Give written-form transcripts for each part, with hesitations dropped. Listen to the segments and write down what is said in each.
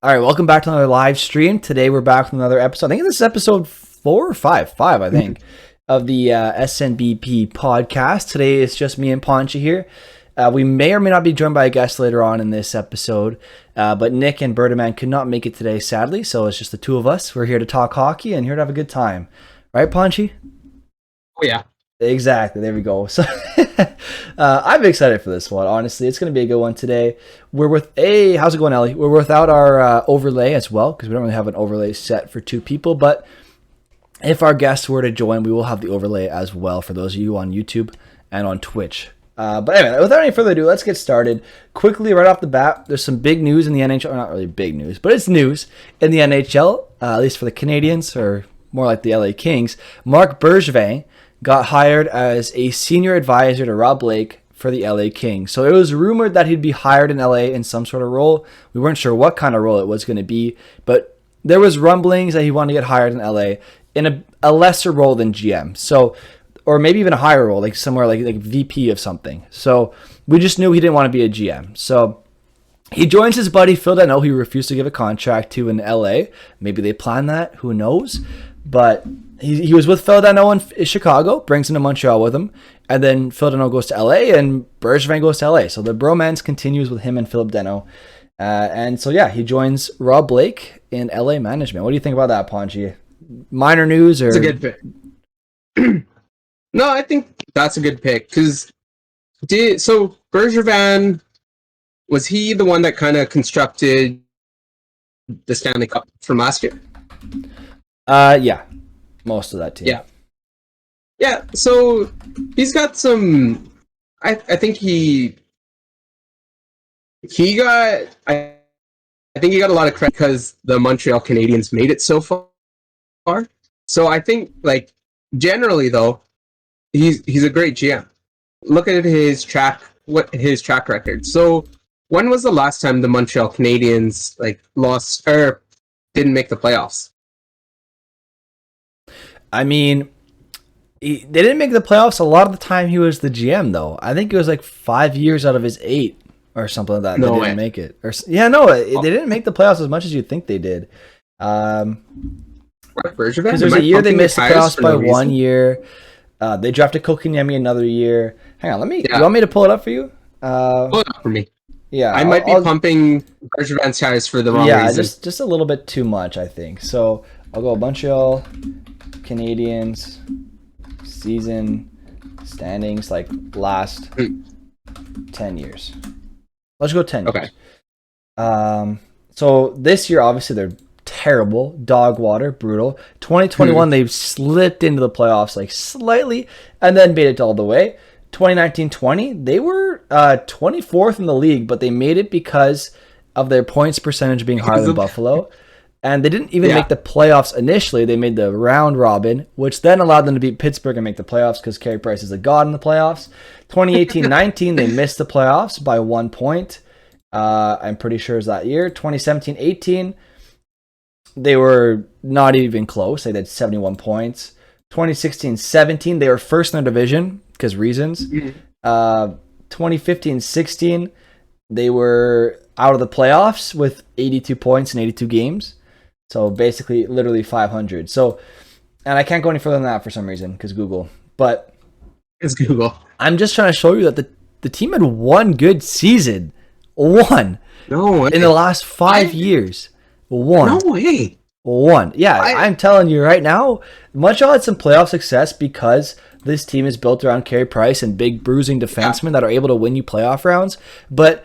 All right, welcome back to another live stream. Today we're back with another episode. I think this is episode 4 or 5, I think, of the SNBP podcast. Today it's just me and Ponchy here. We may or may not be joined by a guest later on in this episode, but Nick and Berdaman could not make it today, sadly, so it's just the two of us. We're here to talk hockey and here to have a good time. Right, Ponchy? Oh, yeah. Exactly. There we go. So I'm excited for this one. Honestly, it's going to be a good one today. We're with how's it going, Ellie? We're without our overlay as well because we don't really have an overlay set for two people. But if our guests were to join, we will have the overlay as well for those of you on YouTube and on Twitch. But anyway, without any further ado, let's get started. Quickly, right off the bat, there's some big news in the NHL. Not really big news, but it's news in the NHL, at least for the Canadians, or more like the LA Kings. Marc Bergevin got hired as a senior advisor to Rob Blake for the LA Kings. So it was rumored that he'd be hired in LA in some sort of role. We weren't sure what kind of role it was going to be, but there was rumblings that he wanted to get hired in LA in a lesser role than GM. So, or maybe even a higher role, like somewhere like VP of something. So we just knew he didn't want to be a GM. So he joins his buddy Phil Danault, who he refused to give a contract to in LA. Maybe they planned that, who knows? But he was with Phil Danault in Chicago, brings him to Montreal with him, and then Phil Danault goes to LA and Bergevin goes to LA. So the bromance continues with him and Philip Danault. And so, yeah, he joins Rob Blake in LA management. What do you think about that, Ponchy? Minor news? Or It's a good pick. No, I think that's a good pick. Because so Bergevin, was he the one that kind of constructed the Stanley Cup from last year? Yeah, most of that team. Yeah. So he's got some. I think he got. I think he got a lot of credit because the Montreal Canadiens made it so far. So I think, like, generally though, he's a great GM. Look at his track record. So when was the last time the Montreal Canadiens lost or didn't make the playoffs? I mean, they didn't make the playoffs a lot of the time he was the GM, though. I think it was like 5 years out of his 8 or something like that. No they way. didn't make it. They didn't make the playoffs as much as you'd think they did. Because there's a year they missed the playoffs by 1 year. They drafted Kotkaniemi another year. Hang on, you want me to pull it up for you? Pull it up for me. Yeah, I might be pumping Bergevin's tires for the wrong reason. just a little bit too much, I think. So I'll go Montreal Canadiens season standings, like last 10 years. Let's go 10 years. Okay. So this year, obviously, they're terrible, dog water, brutal. 2021, they've slipped into the playoffs like slightly and then made it all the way. 2019-20, they were 24th in the league, but they made it because of their points percentage being higher than Buffalo. And they didn't even make the playoffs initially. They made the round robin, which then allowed them to beat Pittsburgh and make the playoffs because Carey Price is a god in the playoffs. 2018-19, they missed the playoffs by 1 point. I'm pretty sure it was that year. 2017-18, they were not even close. They had 71 points. 2016-17, they were first in their division because reasons. 2015-16, they were out of the playoffs with 82 points in 82 games. So basically, literally 500. So, and I can't go any further than that for some reason because Google. But it's Google. I'm just trying to show you that the team had one good season. One. No way. In the last 5 years. One. No way. One. Yeah, I'm telling you right now, Montreal had some playoff success because this team is built around Carey Price and big bruising defensemen that are able to win you playoff rounds. But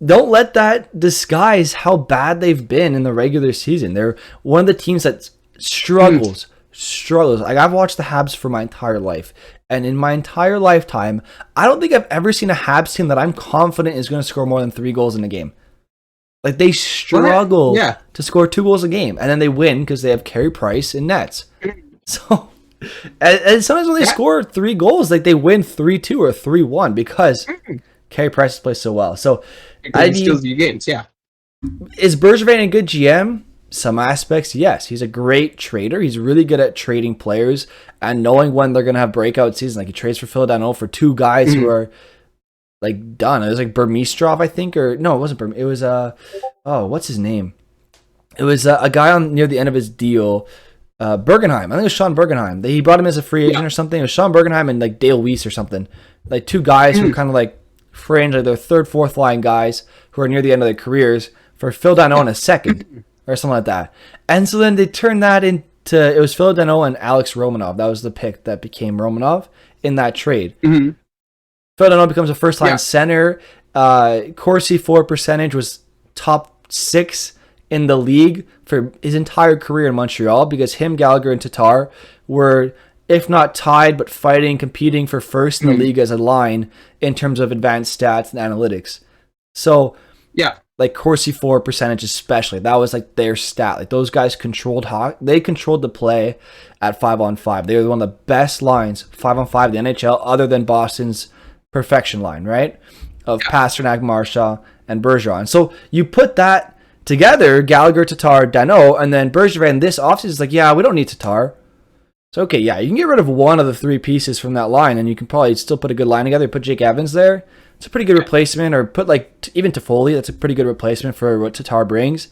don't let that disguise how bad they've been in the regular season. They're one of the teams that struggles. Like, I've watched the Habs for my entire life. And in my entire lifetime, I don't think I've ever seen a Habs team that I'm confident is going to score more than 3 goals in a game. Like, they struggle to score 2 goals a game. And then they win because they have Carey Price in nets. So, and sometimes when they score 3 goals, like, they win 3-2 or 3-1 because Carey Price plays so well. So, steals you games, Is Bergevin a good GM? Some aspects, yes. He's a great trader. He's really good at trading players and knowing when they're going to have breakout seasons. Like, he trades for Phil Danault for 2 guys who are like done. It was like Burmistrov, I think, or no, it wasn't Burm. It was what's his name? It was a guy on near the end of his deal, Bergenheim. I think it was Sean Bergenheim. He brought him as a free agent or something. It was Sean Bergenheim and like Dale Weiss or something. Like two guys who were kind of like fringe, like their third, fourth line guys who are near the end of their careers for Phil Danault a second or something like that. And so then they turned that into, it was Phil Danault and Alex Romanov. That was the pick that became Romanov in that trade. Mm-hmm. Phil Danault becomes a first line center. Corsi for percentage was top 6 in the league for his entire career in Montreal, because him, Gallagher, and Tatar were, if not tied, but fighting, competing for first in the league as a line in terms of advanced stats and analytics. So, like Corsi for percentage especially, that was like their stat. Like those guys controlled they controlled the play at 5-on-5. They were one of the best lines 5-on-5 in the NHL, other than Boston's perfection line, right? Of Pasternak, Marchand, and Bergeron. So you put that together, Gallagher, Tatar, Danault, and then Bergevin this offseason is like, yeah, we don't need Tatar. So, okay, yeah, you can get rid of one of the 3 pieces from that line, and you can probably still put a good line together. Put Jake Evans there. It's a pretty good replacement. Or put, like, even Toffoli. That's a pretty good replacement for what Tatar brings.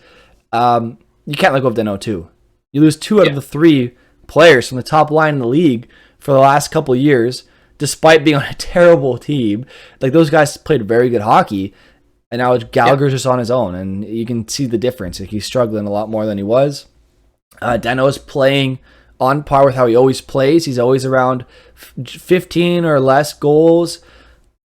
You can't let go of Danault, too. You lose 2 out of the 3 players from the top line in the league for the last couple of years, despite being on a terrible team. Like, those guys played very good hockey. And now Gallagher's just on his own, and you can see the difference. Like, he's struggling a lot more than he was. Danault's playing on par with how he always plays. He's always around 15 or less goals,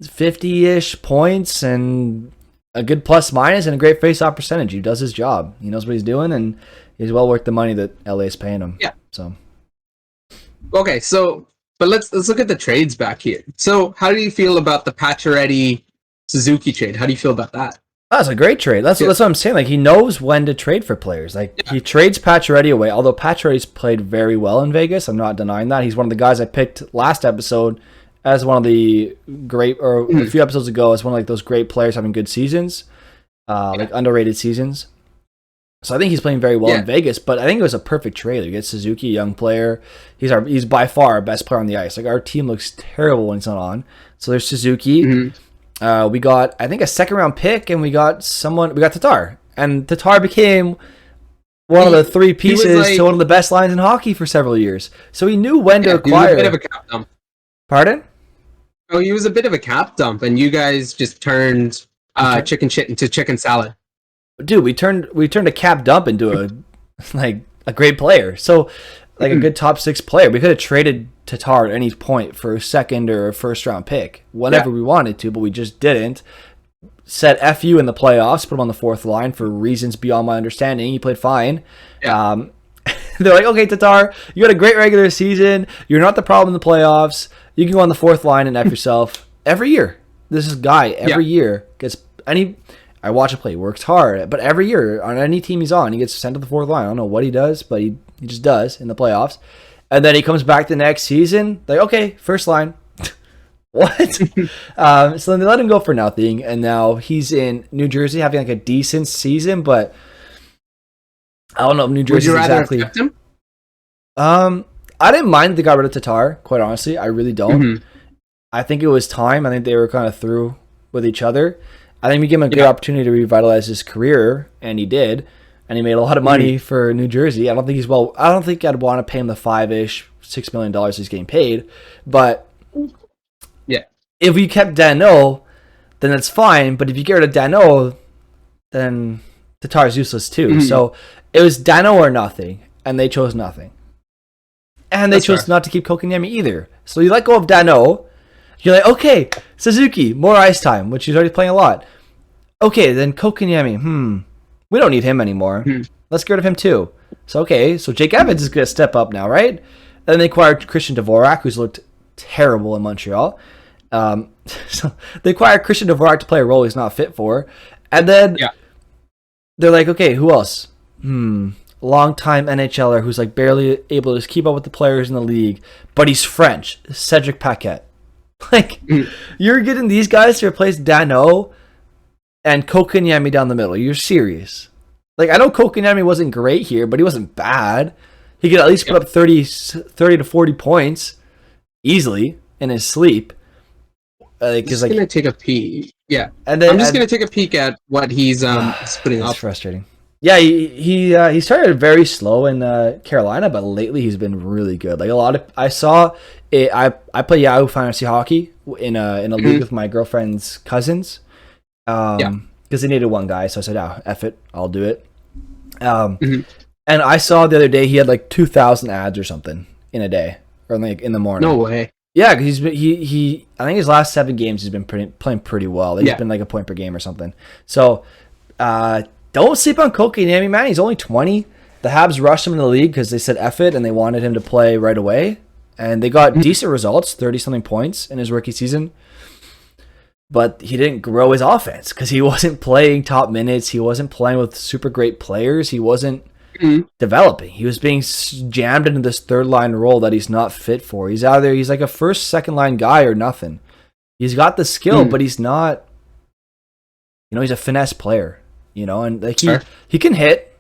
50-ish points, and a good plus-minus, and a great face-off percentage. He does his job. He knows what he's doing, and he's well worth the money that LA is paying him. Yeah. So. Okay, so but let's look at the trades back here. So how do you feel about the Pacioretty Suzuki trade? How do you feel about that? That's a great trade. That's what I'm saying. Like, he knows when to trade for players. Like, he trades Pacioretty away. Although Pacioretty's played very well in Vegas, I'm not denying that. He's one of the guys I picked last episode as one of the great, or a few episodes ago, as one of like those great players having good seasons, like underrated seasons. So I think he's playing very well in Vegas. But I think it was a perfect trade. You get Suzuki, a young player. He's by far our best player on the ice. Like, our team looks terrible when he's not on. So there's Suzuki. We got, I think, a 2nd-round pick, and we got Tatar. And Tatar became one of the 3 pieces to one of the best lines in hockey for several years. So he knew when to acquire. He was a bit of a cap dump. Pardon? Oh, he was a bit of a cap dump, and you guys just turned chicken shit into chicken salad. Dude, we turned a cap dump into a great player. So, like, a good top 6 player. We could have traded Tatar at any point for a 2nd or a 1st-round pick whenever we wanted to, but we just didn't. Said F you in the playoffs, put him on the 4th line for reasons beyond my understanding. He played fine. They're like, okay, Tatar, you had a great regular season. You're not the problem in the playoffs. You can go on the 4th line and F yourself. Every year, this guy every year gets any. I watch him play. He works hard, but every year on any team he's on, he gets sent to the 4th line. I don't know what he does, but he just does in the playoffs. And then he comes back the next season, like, okay, 1st line. What? So then they let him go for nothing, and now he's in New Jersey having like a decent season, but I don't know if New Jersey exactly. Would you rather have kept him? I didn't mind that they got rid of Tatar, quite honestly. I really don't. I think it was time. I think they were kind of through with each other. I think we gave him a good opportunity to revitalize his career, and he did. And he made a lot of money for New Jersey. I don't think I'd want to pay him the $5-ish, $6 million he's getting paid. But if we kept Danault, then that's fine. But if you get rid of Danault, then Tatar's useless too. So it was Danault or nothing, and they chose nothing. And they chose not to keep Kotkaniemi either. So you let go of Danault. You're like, okay, Suzuki, more ice time, which he's already playing a lot. Okay, then Kotkaniemi, we don't need him anymore. Let's get rid of him too. So Jake Evans is going to step up now, right? And then they acquired Christian Dvorak, who's looked terrible in Montreal. So they acquired Christian Dvorak to play a role he's not fit for. And then they're like, okay, who else? Long-time NHLer who's like barely able to just keep up with the players in the league, but he's French. Cedric Paquette. Like, you're getting these guys to replace Danault and Kotkaniemi down the middle. You're serious. Like, I know Kotkaniemi wasn't great here, but he wasn't bad. He could at least put up 30 to 40 points easily in his sleep. I'm just going to take a peek. Yeah. And then, I'm just going to take a peek at what he's putting up. It's frustrating. Yeah, he started very slow in Carolina, but lately he's been really good. Like a lot of I saw it, I play Yahoo Fantasy Hockey in a league with my girlfriend's cousins. Yeah. Because they needed one guy, so I said, "Oh, F it, I'll do it." Um, Mhm. and I saw the other day he had like 2,000 ads or something in a day, or like in the morning. No way. Yeah, because he I think his last 7 games he's been playing pretty well. Like, he's Yeah. been like a point per game or something. So don't sleep on Kotkaniemi, man. He's only 20. The Habs rushed him in the league because they said F it and they wanted him to play right away. And they got decent results, 30-something points in his rookie season. But he didn't grow his offense because he wasn't playing top minutes. He wasn't playing with super great players. He wasn't developing. He was being jammed into this third line role that he's not fit for. He's like a first, second line guy or nothing. He's got the skill, but he's not, he's a finesse player, and like he can hit.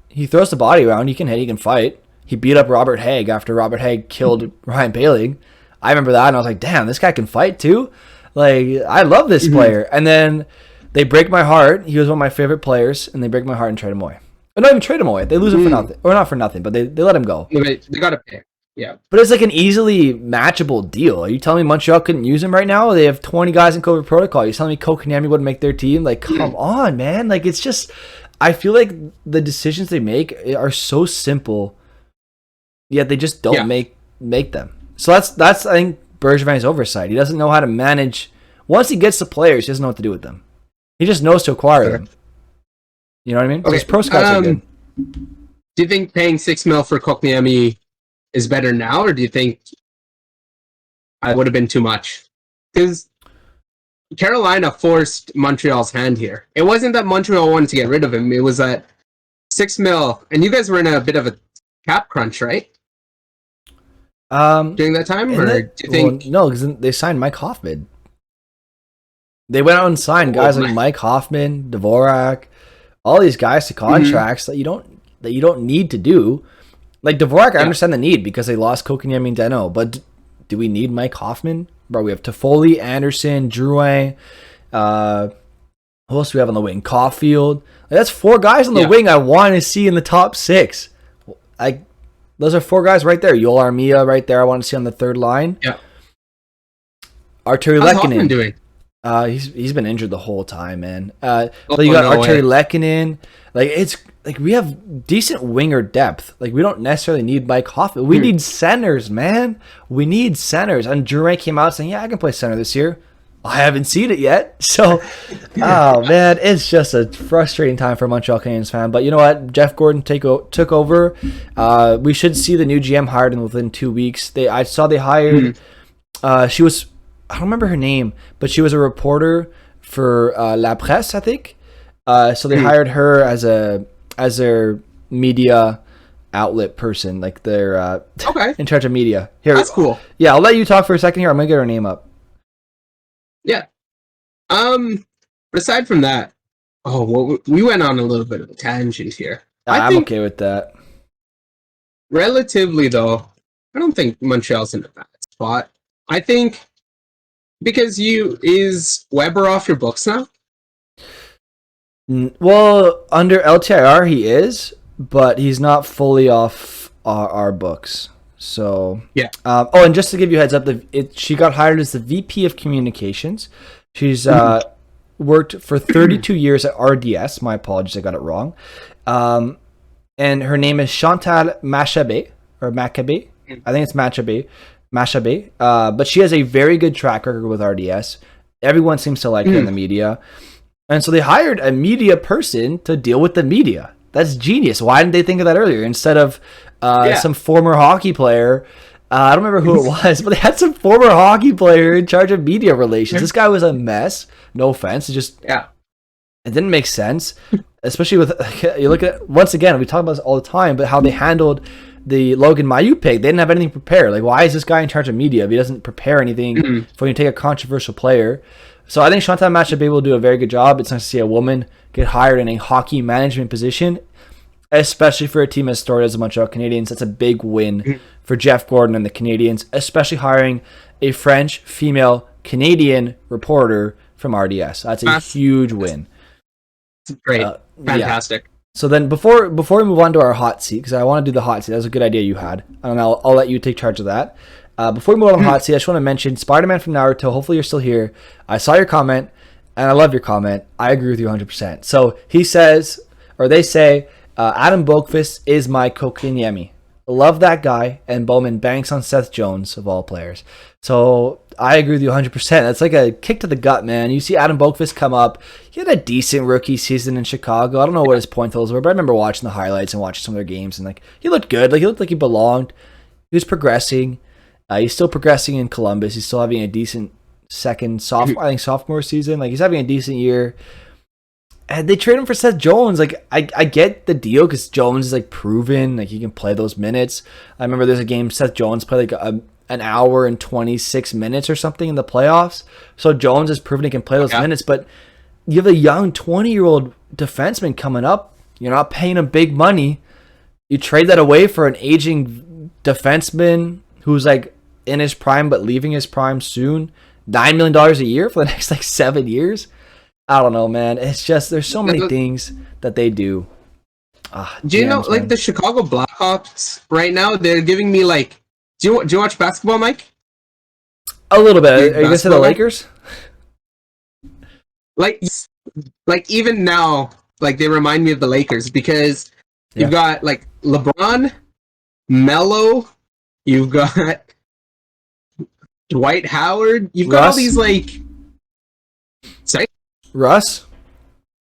He throws the body around. He can hit. He can fight. He beat up Robert Haig after Robert Haig killed Ryan Poehling. I remember that, and I was like, damn, this guy can fight too. Like, I love this player. And then they break my heart. He was one of my favorite players, and they break my heart and trade him away. Or not even trade him away. They lose him for nothing. Or not for nothing, but they let him go. They got to pay. Yeah. But it's like an easily matchable deal. Are you telling me Montreal couldn't use him right now? They have 20 guys in COVID protocol. You're telling me Kotkaniemi wouldn't make their team? Like, come on, man. Like, it's just... I feel like the decisions they make are so simple, yet they just don't make them. So that's I think Bergevin's oversight. He doesn't know how to manage. Once he gets the players, he doesn't know what to do with them. He just knows to acquire them. You know what I mean? Okay. His pro scouts are good. Do you think paying $6 million for Kotkaniemi is better now, or do you think I would have been too much? Because Carolina forced Montreal's hand here. It wasn't that Montreal wanted to get rid of him. It was that $6 million, and you guys were in a bit of a cap crunch, right? During that time, or do you think? Well, no, because they signed Mike Hoffman. They went out and signed guys like Mike Hoffman, Dvorak, all these guys to contracts that you don't need to do. Like Dvorak, I understand the need because they lost Kotkaniemi and Danault, but do we need Mike Hoffman? Bro, we have Toffoli, Anderson, Drouin. Who else do we have on the wing? Caulfield. Like, that's 4 guys on the wing I want to see in the top 6. Those are 4 guys right there. Yoel Armia right there I want to see on the third line. Yeah. Arturi How's Lehkonen. Hoffman doing? He's been injured the whole time, man. So you got Arturi Lehkonen. Like, it's like we have decent winger depth. Like, we don't necessarily need Mike Hoffman. We need centers, man. We need centers. And Drouin came out saying, "Yeah, I can play center this year." I haven't seen it yet. So, oh man, it's just a frustrating time for a Montreal Canadiens fan. But you know what? Jeff Gordon took over. We should see the new GM hired within 2 weeks. I saw they hired. She was, I don't remember her name, but she was a reporter for La Presse, I think. So they hired her as their media outlet person, like their in charge of media. Here, that's cool. Yeah, I'll let you talk for a second here. I'm gonna get her name up. Yeah. But aside from that, we went on a little bit of a tangent here. I'm okay with that. Relatively, though, I don't think Montreal's in a bad spot. I think because is Weber off your books now? Well, under LTIR he is, but he's not fully off our books. So yeah. And just to give you a heads up, she got hired as the VP of Communications. She's worked for 32 years at RDS. My apologies, I got it wrong. And her name is Chantal Machabée or Machabée. I think it's Machabée. But she has a very good track record with RDS. Everyone seems to like her in the media. And so they hired a media person to deal with the media. That's genius. Why didn't they think of that earlier instead of some former hockey player? I don't remember who it was, but they had some former hockey player in charge of media relations. This guy was a mess. No offense. It didn't make sense, especially with you look at, once again, we talk about this all the time, but how they handled the Logan Mailloux pick. They didn't have anything prepared. Like, why is this guy in charge of media if he doesn't prepare anything for you to take a controversial player? So I think Chantal Machabée will do a very good job. It's nice to see a woman get hired in a hockey management position, especially for a team as storied as the Montreal Canadiens. That's a big win for Jeff Gordon and the Canadiens, especially hiring a French female Canadian reporter from RDS. That's a huge win. Great. Fantastic. So then before we move on to our hot seat, because I want to do the hot seat. That was a good idea you had. And I'll let you take charge of that. Before we move on to the hot seat, I just want to mention Spider-Man from Naruto. Hopefully you're still here. I saw your comment, and I love your comment. I agree with you 100%. So he says, or they say, Adam Boqvist is my Kotkaniemi. Love that guy, and Bowman banks on Seth Jones, of all players. So I agree with you 100%. That's like a kick to the gut, man. You see Adam Boqvist come up. He had a decent rookie season in Chicago. I don't know what his point totals were, but I remember watching the highlights and watching some of their games, and like he looked good. Like he looked like he belonged. He was progressing. He's still progressing in Columbus. He's still having a decent sophomore season. Like he's having a decent year. And they trade him for Seth Jones. Like I get the deal because Jones is like proven, like he can play those minutes. I remember there's a game Seth Jones played like an hour and 26 minutes or something in the playoffs. So Jones has proven he can play those minutes. But you have a young 20-year-old defenseman coming up. You're not paying him big money. You trade that away for an aging defenseman who's like in his prime but leaving his prime soon. $9 million a year for the next like 7 years. I don't know, man. It's just there's so many things that they do. Do you know, like the Chicago Blackhawks right now? They're giving me like. Do you watch basketball, Mike? A little bit. Are you gonna say the Lakers? Like even now, like they remind me of the Lakers because you've got like LeBron, Melo, you've got Dwight Howard, you've got all these like. Sorry. Russ?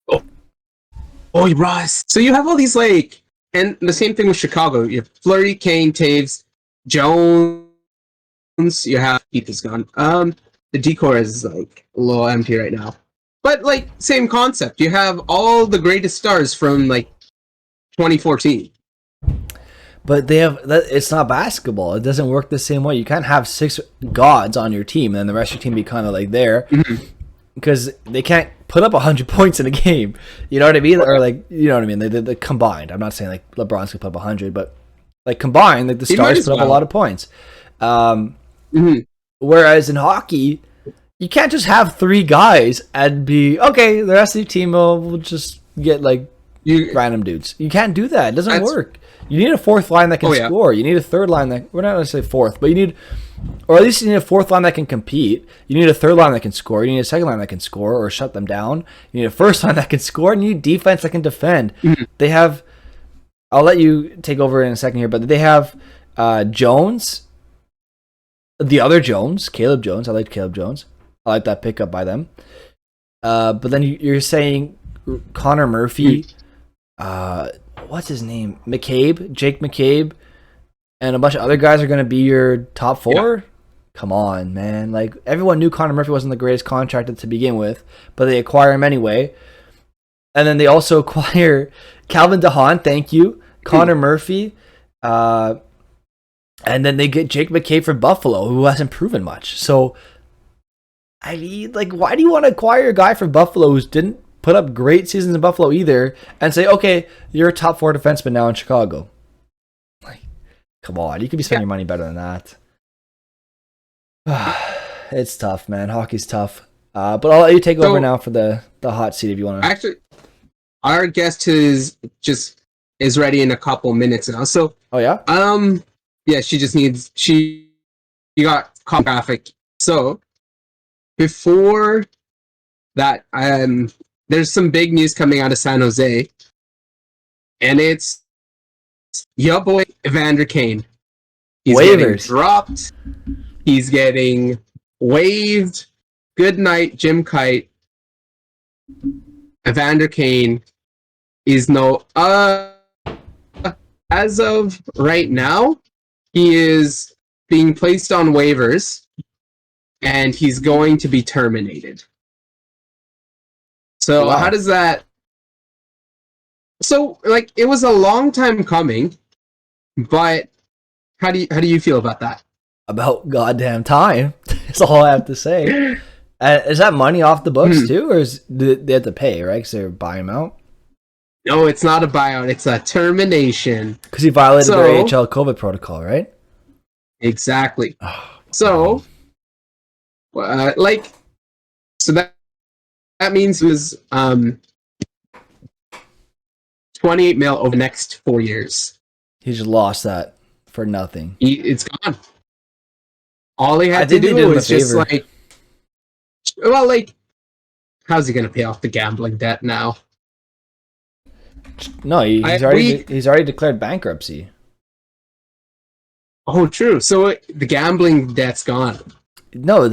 Oh, Russ. So you have all these like, and the same thing with Chicago. You have Fleury, Kane, Taves, Jones. You have Keith is gone. The decor is like a little empty right now, but like same concept. You have all the greatest stars from like 2014. But they have that. It's not basketball. It doesn't work the same way. You can't have 6 gods on your team and then the rest of your team be kind of like there. Mm-hmm. Because they can't put up 100 points in a game. You know what I mean? Or like, you know what I mean? They combined. I'm not saying like LeBron's gonna put up 100, but like combined, like the stars put up a lot of points. Whereas in hockey, you can't just have 3 guys and be okay. The rest of your team will just get like random dudes. You can't do that. It doesn't work. You need a 4th line that can score. You need a 3rd line that we're not going to say 4th, but you need. Or at least you need a 4th line that can compete. You need a 3rd line that can score. You need a 2nd line that can score or shut them down. You need a 1st line that can score. And you need defense that can defend. Mm-hmm. They have... I'll let you take over in a second here, but they have Jones, the other Jones, Caleb Jones. I like Caleb Jones. I like that pickup by them. But then you're saying Connor Murphy, what's his name? Jake McCabe, and a bunch of other guys are going to be your top 4? Yeah. Come on, man. Like, everyone knew Connor Murphy wasn't the greatest contractor to begin with, but they acquire him anyway. And then they also acquire Calvin DeHaan, thank you, Connor Murphy, and then they get Jake McCabe from Buffalo, who hasn't proven much. So, I mean, like, why do you want to acquire a guy from Buffalo who didn't put up great seasons in Buffalo either, and say, okay, you're a top 4 defenseman now in Chicago? Come on, you could be spending your money better than that. It's tough, man. Hockey's tough. But I'll let you take over now for the hot seat if you want to. Actually, our guest is ready in a couple minutes now. So, yeah, she got caught traffic. So, before that, there's some big news coming out of San Jose, and it's your boy Evander Kane. He's getting dropped. He's getting waived. Good night, Jim Kite. Evander Kane is as of right now, he is being placed on waivers, and he's going to be terminated. So How does that? So like it was a long time coming, but how do you feel about that? About goddamn time. That's all I have to say. Is that money off the books too, or do they have to pay, right? Because they're buying him out. No, it's not a buyout. It's a termination. Because he violated their AHL COVID protocol, right? Exactly. So that means it was $28 million over the next 4 years. He just lost that for nothing. It's gone. All he I had to think they did do him a was just favor. like, well, like, how's he gonna pay off the gambling debt now? No, he's already declared bankruptcy. Oh, true. So the gambling debt's gone. No,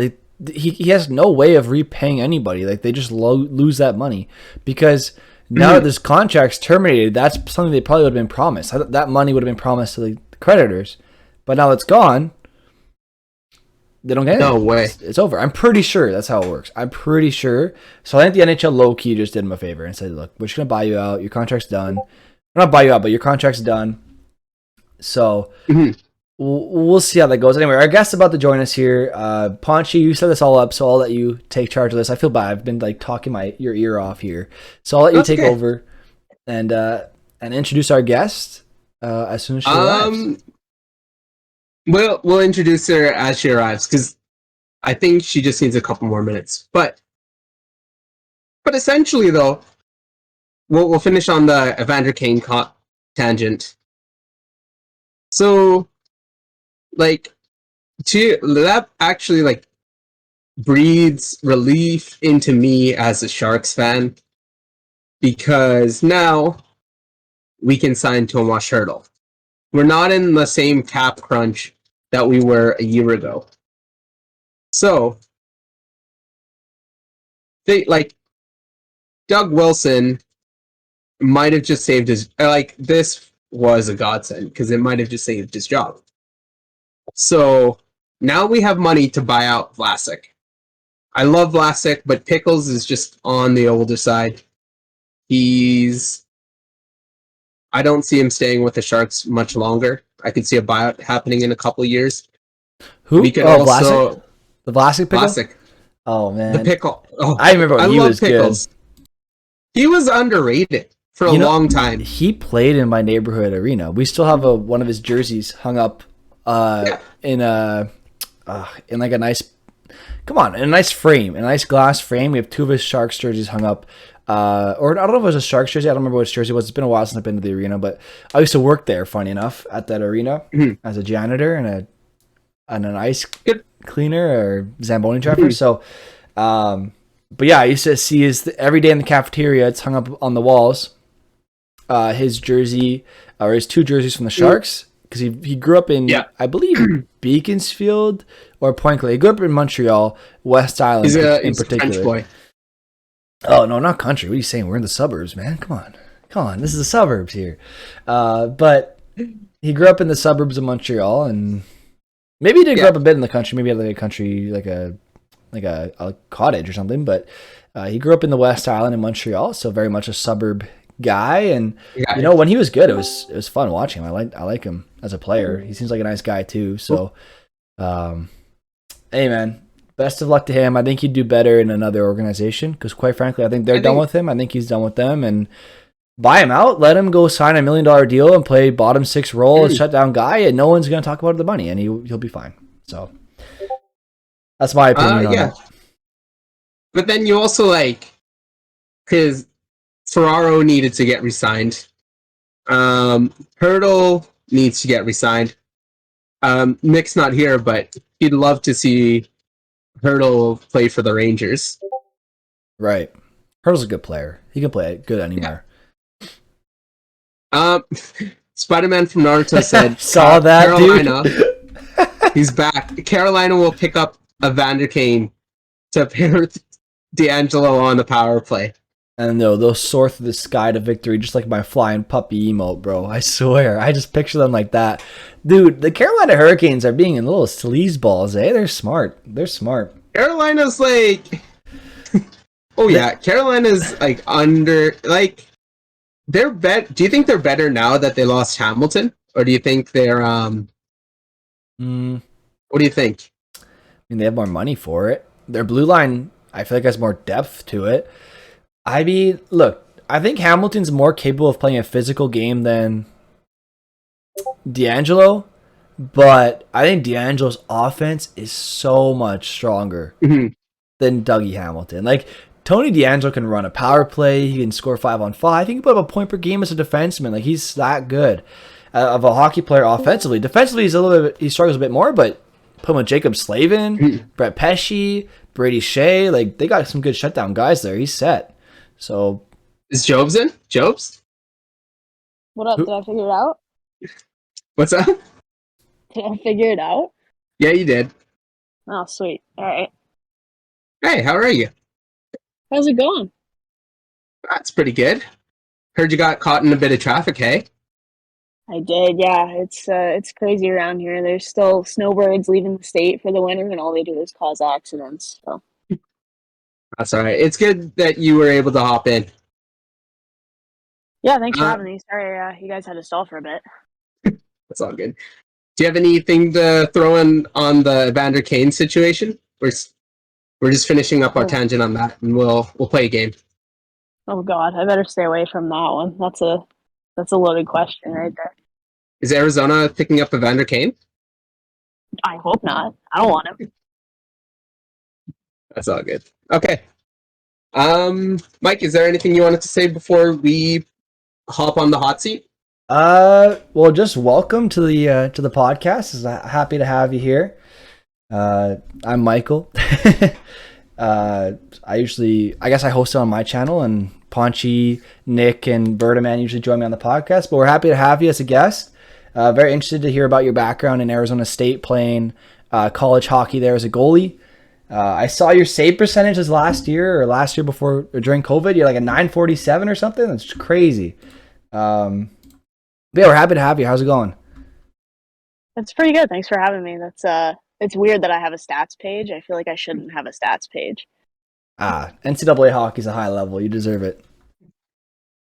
he has no way of repaying anybody. Like they just lose that money because now that this contract's terminated, that's something they probably would have been promised. That money would have been promised to the creditors, but now it's gone. They don't get it. No way. It's over. I'm pretty sure that's how it works. I'm pretty sure. So I think the NHL low key just did him a favor and said, "Look, we're just gonna buy you out. Your contract's done. We're not buy you out, but your contract's done." So we'll see how that goes. Anyway, our guest's about to join us here. Ponchy, you set this all up, so I'll let you take charge of this. I feel bad. I've been like talking your ear off here, so I'll let you take over and introduce our guest as soon as she arrives. We'll introduce her as she arrives because I think she just needs a couple more minutes. But essentially, though, we'll finish on the Evander Kane tangent. So, like, that actually like breathes relief into me as a Sharks fan because now we can sign Tomas Hertl. We're not in the same cap crunch that we were a year ago. So, Doug Wilson might have just saved his... this was a godsend because it might have just saved his job. So, now we have money to buy out Vlasic. I love Vlasic, but Pickles is just on the older side. I don't see him staying with the Sharks much longer. I could see a buyout happening in a couple of years. Who? We could also... Vlasic? The Vlasic pickle? Vlasic. Oh, man. The pickle. Oh, I remember when he was Pickles. Good. He was underrated for a long time. He played in my neighborhood arena. We still have one of his jerseys hung up in like a nice... Come on, in a nice frame. In a nice glass frame. We have two of his Sharks jerseys hung up. Or I don't know if it was a Sharks jersey. I don't remember which jersey it was. It's been a while since I've been to the arena, but I used to work there, funny enough, at that arena as a janitor and an ice cleaner or Zamboni driver. So, but yeah, I used to see every day in the cafeteria. It's hung up on the walls. His jersey or his two jerseys from the Sharks because he grew up in I believe Beaconsfield or Point Clay. He grew up in Montreal, West Island he's in particular. French boy. Oh, no, not country. What are you saying? We're in the suburbs, man. Come on. This is the suburbs here. But he grew up in the suburbs of Montreal, and maybe he did grow up a bit in the country. Maybe he had like a country, like a cottage or something. But he grew up in the West Island in Montreal, so very much a suburb guy. And when he was good, it was fun watching him. I like him as a player. He seems like a nice guy too. So, hey, man. Best of luck to him. I think he'd do better in another organization because, quite frankly, I think they're done with him. I think he's done with them. And buy him out. Let him go sign $1 million deal and play bottom six role, shutdown guy, and no one's going to talk about the money, and he'll be fine. So that's my opinion on it. But then you also because Ferraro needed to get re-signed. Hertl needs to get re-signed. Nick's not here, but he'd love to see Hertl play for the Rangers. Right. Hertl's a good player. He can play good anywhere. Spider-Man from Naruto said saw that, Carolina. Dude. He's back. Carolina will pick up Evander Kane to pair with D'Angelo on the power play. And they'll soar through the sky to victory just like my flying puppy emote, bro. I swear. I just picture them like that. Dude, the Carolina Hurricanes are being in little sleazeballs, eh? They're smart. Carolina's Carolina's under they're do you think they're better now that they lost Hamilton? Or do you think they're what do you think? I mean, they have more money for it. Their blue line, I feel like, has more depth to it. I mean, look, I think Hamilton's more capable of playing a physical game than D'Angelo, but I think D'Angelo's offense is so much stronger than Dougie Hamilton. Like, Tony DeAngelo can run a power play. He can score 5-on-5. He can put up a point per game as a defenseman. Like, he's that good of a hockey player offensively. Defensively, he struggles a bit more, but put him with Jacob Slavin, Brett Pesce, Brady Shea. Like, they got some good shutdown guys there. He's set. So, Is Jobs in? Jobs? What up? Did I figure it out? What's up? Did I figure it out? Yeah, you did. Oh, sweet. All right. Hey, how are you? How's it going? That's pretty good. Heard you got caught in a bit of traffic, hey? I did, yeah. It's crazy around here. There's still snowbirds leaving the state for the winter, and all they do is cause accidents. So That's all right. It's good that you were able to hop in. yeah, thanks for having me. Sorry, you guys had to stall for a bit. That's all good. Do you have anything to throw in on the Evander Kane situation? We're just finishing up our tangent on that, and we'll play a game. Oh God, I better stay away from that one. That's a loaded question right there. Is Arizona picking up Evander Kane? I hope not. I don't want him. That's all good. Okay. Mike, is there anything you wanted to say before we hop on the hot seat? Well, just welcome to the podcast. Happy to have you here. I'm Michael. I guess I host it on my channel, and Ponchy, Nick, and Berdaman usually join me on the podcast, but we're happy to have you as a guest. Very interested to hear about your background in Arizona State, playing college hockey there as a goalie. I saw your save percentages last year before or during COVID. You're like a 947 or something. That's crazy. But yeah, we're happy to have you. How's it going? It's pretty good. Thanks for having me. It's weird that I have a stats page. I feel like I shouldn't have a stats page. NCAA hockey's a high level. You deserve it.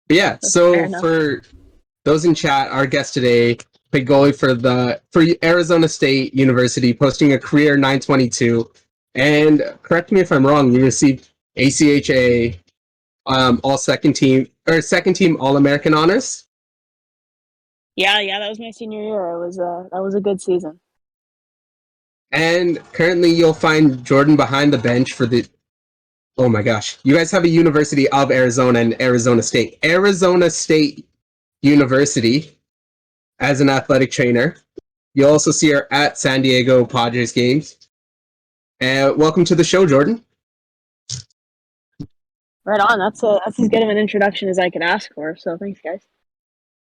But yeah, so for those in chat, our guest today played goalie for Arizona State University, posting a career 922. And correct me if I'm wrong, you received ACHA all second team All-American honors. Yeah, that was my senior year. That was a good season. And currently you'll find Jordan behind the bench for the... Oh my gosh. You guys have a University of Arizona and Arizona State. Arizona State University as an athletic trainer. You'll also see her at San Diego Padres games. And welcome to the show, Jordan. Right on. That's as good of an introduction as I could ask for. So thanks, guys.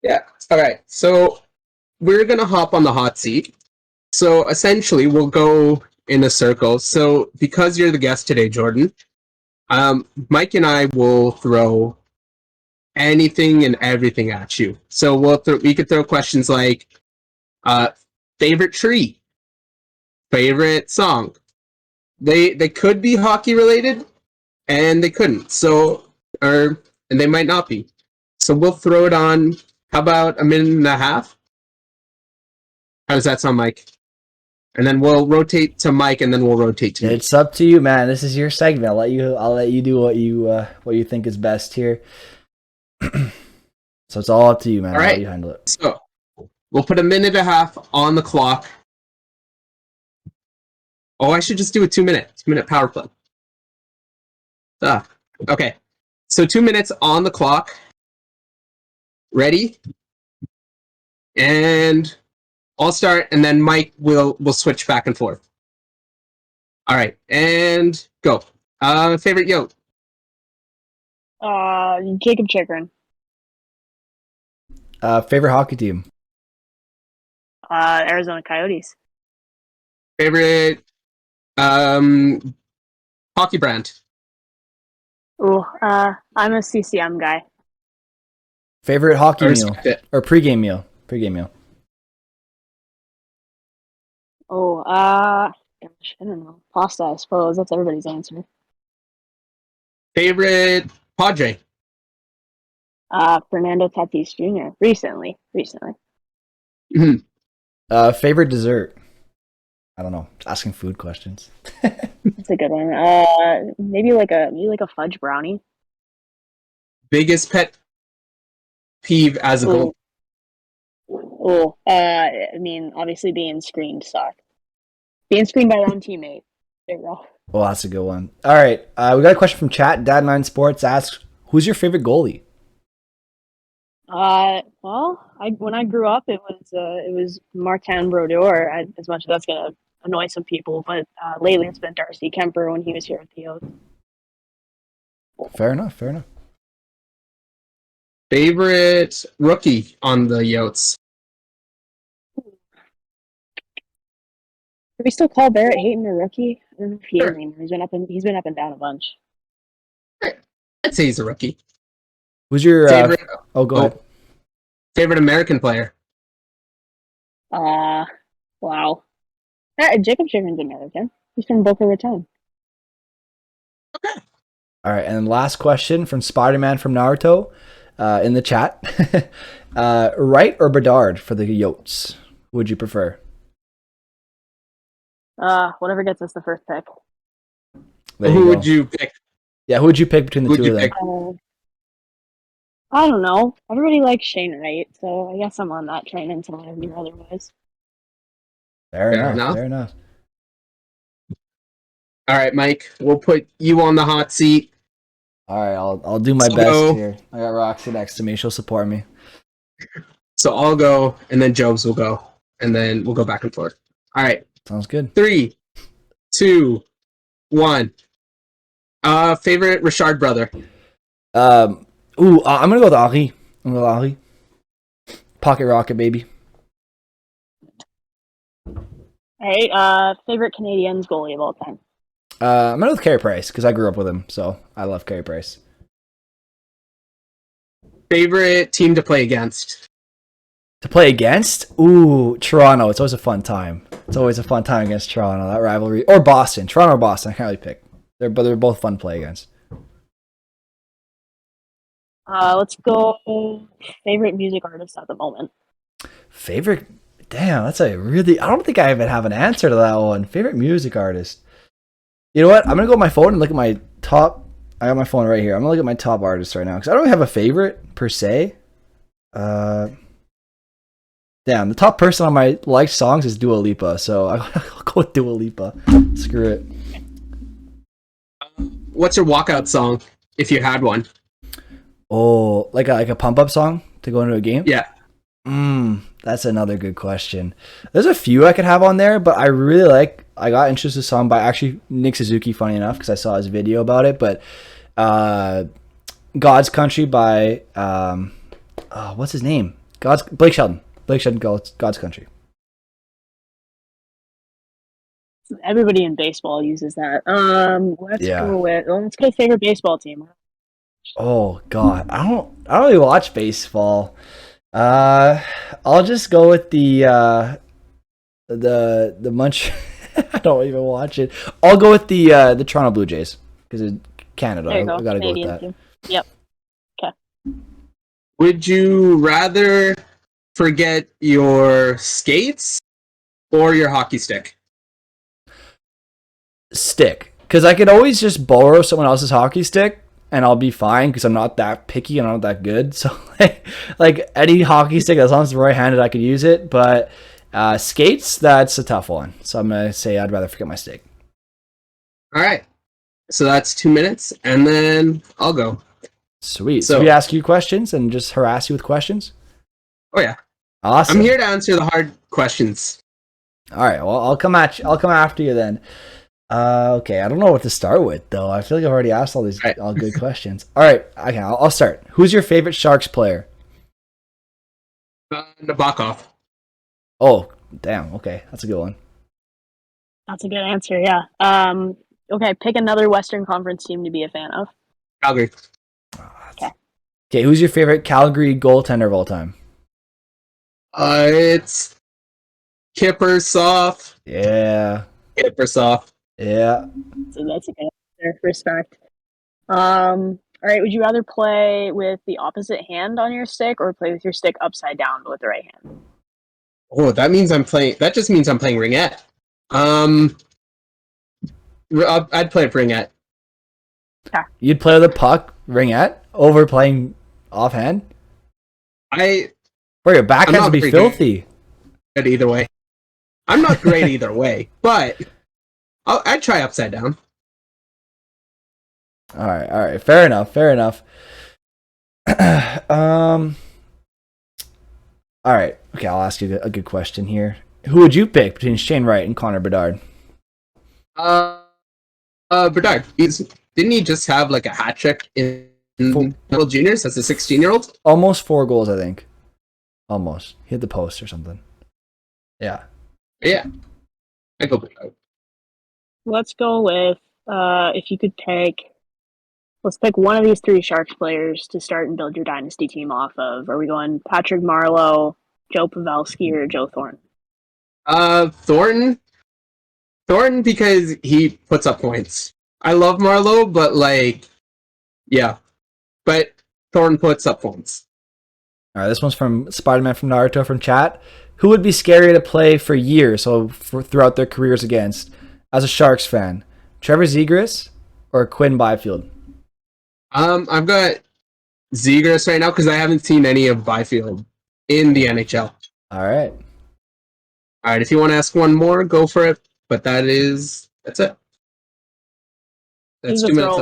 Yeah. All right. So we're going to hop on the hot seat. So essentially, we'll go in a circle. So because you're the guest today, Jordan, Mike and I will throw anything and everything at you. So we could throw questions like favorite tree, favorite song. They could be hockey related, and they couldn't. And they might not be. So we'll throw it on. How about a minute and a half? How does that sound, Mike? And then we'll rotate to Mike, and then we'll rotate to me. It's up to you, man. This is your segment. I'll let you do what you think is best here. So it's all up to you, man. All right. I'll let you handle it. So we'll put a minute and a half on the clock. Oh, I should just do a 2-minute power play. Okay. So 2 minutes on the clock. Ready? And I'll start, and then Mike will switch back and forth. All right, and go. Favorite yote? Jacob Chikrin. Favorite hockey team? Arizona Coyotes. Favorite hockey brand? Ooh, I'm a CCM guy. Favorite hockey meal or pregame meal? Pregame meal. Oh, gosh, I don't know. Pasta, I suppose. That's everybody's answer. Favorite Padre? Fernando Tatis Jr. Recently. Mm-hmm. Favorite dessert? I don't know. Just asking food questions. That's a good one. Maybe like a fudge brownie. Biggest pet peeve as a goal? Oh, I mean, obviously being screened sucked. Being screened by your own teammate. There you go. Well, that's a good one. All right. We got a question from chat. Dad9 Sports asks, who's your favorite goalie? Well, when I grew up, it was Martin Brodeur. As much as that's gonna annoy some people, but lately it's been Darcy Kemper when he was here with the O's. Fair enough. Fair enough. Favorite rookie on the Yotes? Do we still call Barrett Hayton a rookie? I don't know if he is Sure. anymore. He's been up and down a bunch. I'd say he's a rookie. Who's your Favorite? go ahead. Favorite American player? Wow. Jacob Chikrin's American. He's from Boca Raton. Okay. All right, and then last question from Spider-Man from Naruto in the chat. Wright or Bedard for the Yotes? Who would you prefer? Whatever gets us the first pick. Who would you pick? Yeah, who would you pick between the two of them? I don't know. Everybody likes Shane Wright, so I guess I'm on that train until I hear otherwise. Fair enough. Fair enough. All right, Mike. We'll put you on the hot seat. All right, I'll do my best here. I got Roxy next to me. She'll support me. So I'll go, and then Jobs will go, and then we'll go back and forth. All right. Sounds good. 3, 2, 1. Favorite Richard brother? I'm gonna go with Ari. I'm gonna go with Ari. Pocket Rocket, baby. All right. Favorite Canadiens goalie of all time? I'm gonna go with Carey Price because I grew up with him, so I love Carey Price. Favorite team to play against? To play against? Ooh, Toronto. It's always a fun time. It's always a fun time against Toronto. That rivalry, or Boston. Toronto or Boston. I can't really pick. They're both fun to play against. Let's go. Favorite music artist at the moment? Favorite? Damn, that's a really. I don't think I even have an answer to that one. Favorite music artist? You know what? I'm gonna go on my phone and look at my top. I got my phone right here. I'm gonna look at my top artists right now because I don't really have a favorite per se. Damn, the top person on my liked songs is Dua Lipa, so I'll go with Dua Lipa. Screw it. What's your walkout song, if you had one? Oh, like a pump up song to go into a game? Yeah. That's another good question. There's a few I could have on there, but I really like. I got interested in a song by actually Nick Suzuki. Funny enough, because I saw his video about it. But "God's Country" by what's his name? Blake Shelton. Blake Shelton. God's Country. Everybody in baseball uses that. Let's go favorite baseball team. Oh God, I don't really watch baseball. I'll just go with the Munch. I don't even watch it. I'll go with the Toronto Blue Jays because it's Canada. I gotta go with that. Team. Yep. Okay. Would you rather forget your skates or your hockey stick? Stick, because I could always just borrow someone else's hockey stick and I'll be fine because I'm not that picky and I'm not that good. So like any hockey stick, as long as it's right-handed, I could use it. But skates, that's a tough one. So I'm gonna say I'd rather forget my stick. All right. So that's 2 minutes, and then I'll go. Sweet. So we ask you questions and just harass you with questions? Oh yeah. Awesome. I'm here to answer the hard questions. All right. Well, I'll come after you then. Okay. I don't know what to start with though. I feel like I've already asked all these all good questions. All right. Okay. I'll start. Who's your favorite Sharks player? Nabokov. Oh, damn. Okay. That's a good one. That's a good answer. Yeah. Okay. Pick another Western Conference team to be a fan of. Calgary. Okay. Who's your favorite Calgary goaltender of all time? It's Kippersoff. Yeah. Kippersoff. Yeah. So that's a good answer. Respect. All right. Would you rather play with the opposite hand on your stick or play with your stick upside down but with the right hand? Oh, that just means I'm playing ringette. I'd play ringette. Okay. You'd play with a puck ringette over playing offhand? Bro, your backhand would be filthy. Good either way. I'm not great either way, but I'd try upside down. All right. Fair enough. All right. Okay, I'll ask you a good question here. Who would you pick between Shane Wright and Connor Bedard? Bernard, didn't he just have like a hat trick in Four, World Juniors as a 16-year-old? almost 4 goals, I think. Almost. He hit the post or something. Yeah. Yeah, I go Bernard. Let's go with if you could pick. Let's pick one of these three Sharks players to start and build your dynasty team off of. Are we going Patrick Marleau, Joe Pavelski, or Joe Thornton? Thornton. Thornton because he puts up points. I love Marlowe, but yeah. But Thornton puts up points. All right, this one's from Spider-Man from Naruto from chat. Who would be scary to play for years, throughout their careers against, as a Sharks fan? Trevor Zegras or Quinn Byfield? I've got Zegras right now because I haven't seen any of Byfield in the NHL. All right. All right, if you want to ask one more, go for it. But that's it. That's 2 minutes.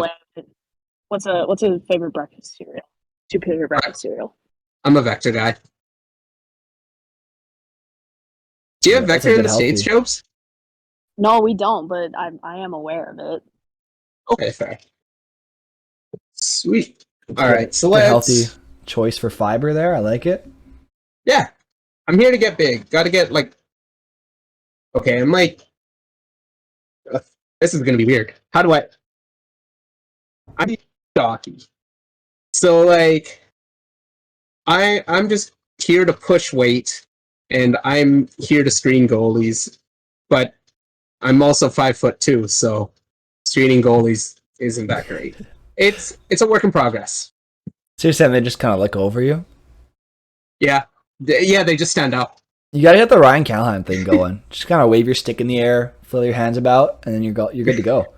What's a favorite breakfast cereal? Two favorite breakfast cereal. I'm a Vector guy. Do you have Vector in the States, Jobs? No, we don't, but I am aware of it. Okay, fair. Sweet. All right, so let's... healthy choice for fiber there. I like it. Yeah. I'm here to get big. Got to get, Okay, I'm this is going to be weird. How do I'm stocky. So, I'm just here to push weight, and I'm here to screen goalies, but I'm also 5'2", so screening goalies isn't that great. It's a work in progress. So you're saying they just kind of look over you? Yeah. They just stand up. You gotta get the Ryan Callahan thing going. Just kind of wave your stick in the air, flail your hands about, and then you're good to go.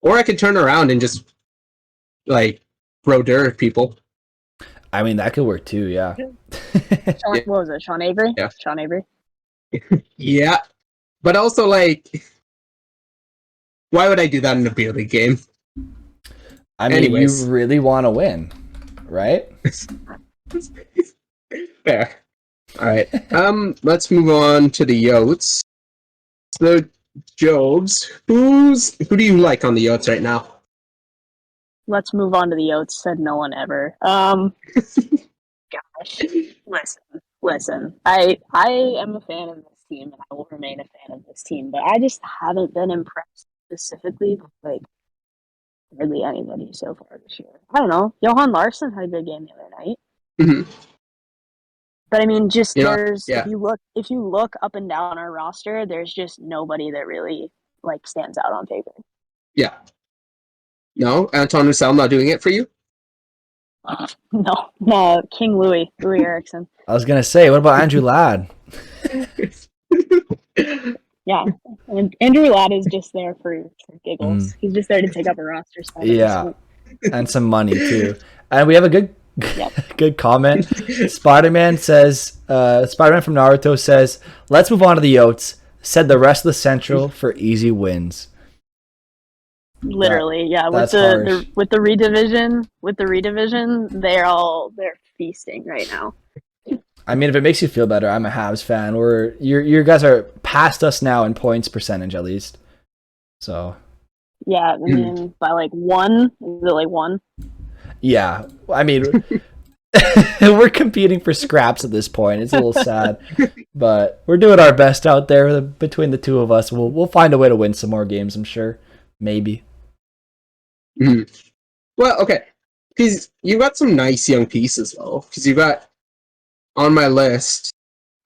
Or I could turn around and just throw dirt at people. I mean, that could work too. Yeah. What was it? Sean Avery? Yeah. Sean Avery. Yeah, but also why would I do that in a beer league game? I mean, anyways. You really want to win, right? Fair. All right. Let's move on to the Yotes. So, Jobs, who do you like on the Yotes right now? Let's move on to the Yotes. Said no one ever. Gosh, listen. I am a fan of this team, and I will remain a fan of this team. But I just haven't been impressed specifically with hardly anybody so far this year. I don't know. Johan Larsson had a good game the other night. Mm-hmm. But I mean, if you look up and down our roster, there's just nobody that really stands out on paper. Yeah. No, Anton Roussel not doing it for you? No, King Louis Eriksson. I was gonna say, what about Andrew Ladd? Yeah, and Andrew Ladd is just there for giggles. He's just there to take up a roster spot. Yeah, and some money too. And we have a good comment. Spider-Man says, Spider-Man from Naruto says, let's move on to the Yotes. Said the rest of the Central for easy wins. Literally, yeah. With the redivision, they're feasting right now. I mean, if it makes you feel better, I'm a Habs fan. You guys are past us now in points percentage at least. So. Yeah, I mean by one. Is it one? Yeah, I mean, we're competing for scraps at this point. It's a little sad, but we're doing our best out there. Between the two of us, we'll find a way to win some more games. I'm sure, maybe. Mm-hmm. Well, okay, because you got some nice young pieces though. Because you got on my list,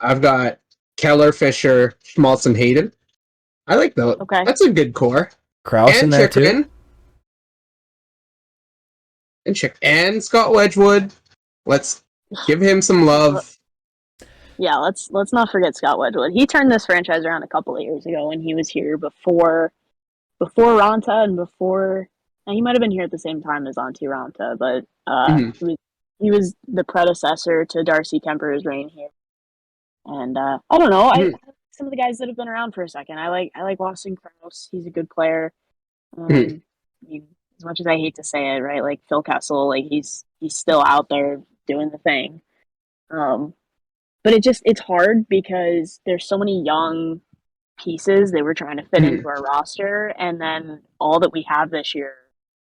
I've got Keller, Fisher, Schmaltz, and Hayden. I like that. Okay, that's a good core. Krause in there too. And Scott Wedgwood. Let's give him some love. Yeah, let's not forget Scott Wedgwood. He turned this franchise around a couple of years ago when he was here before Ranta and before. And he might have been here at the same time as Antti Ranta, but he was the predecessor to Darcy Kemper's reign here. And I don't know. I some of the guys that have been around for a second. I like Austin Krause. He's a good player. as much as I hate to say it, right? Like Phil Kessel, like he's still out there doing the thing. But it's hard because there's so many young pieces they were trying to fit into our roster, and then all that we have this year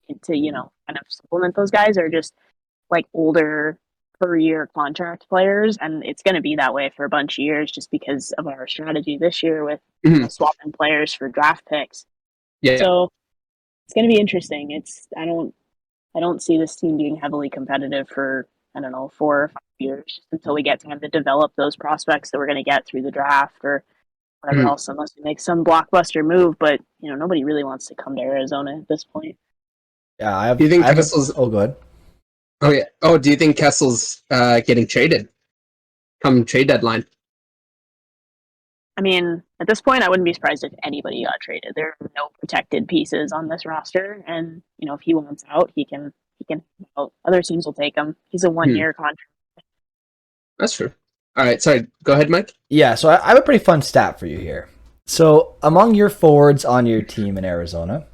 to kind of supplement those guys are just like older per year contract players, and it's going to be that way for a bunch of years just because of our strategy this year with swapping players for draft picks. Yeah. So it's going to be interesting. I don't see this team being heavily competitive for, I don't know, 4 or 5 years until we get time to develop those prospects that we're going to get through the draft or whatever else, unless we make some blockbuster move. But nobody really wants to come to Arizona at this point. Yeah, Do you think Kessel's? Oh, good. Oh yeah. Oh, do you think Kessel's getting traded come trade deadline? I mean, at this point, I wouldn't be surprised if anybody got traded. There are no protected pieces on this roster, and if he wants out, he can out. Other teams will take him. He's a 1-year contract. That's true. All right, sorry. Go ahead, Mike. Yeah, so I have a pretty fun stat for you here. So among your forwards on your team in Arizona,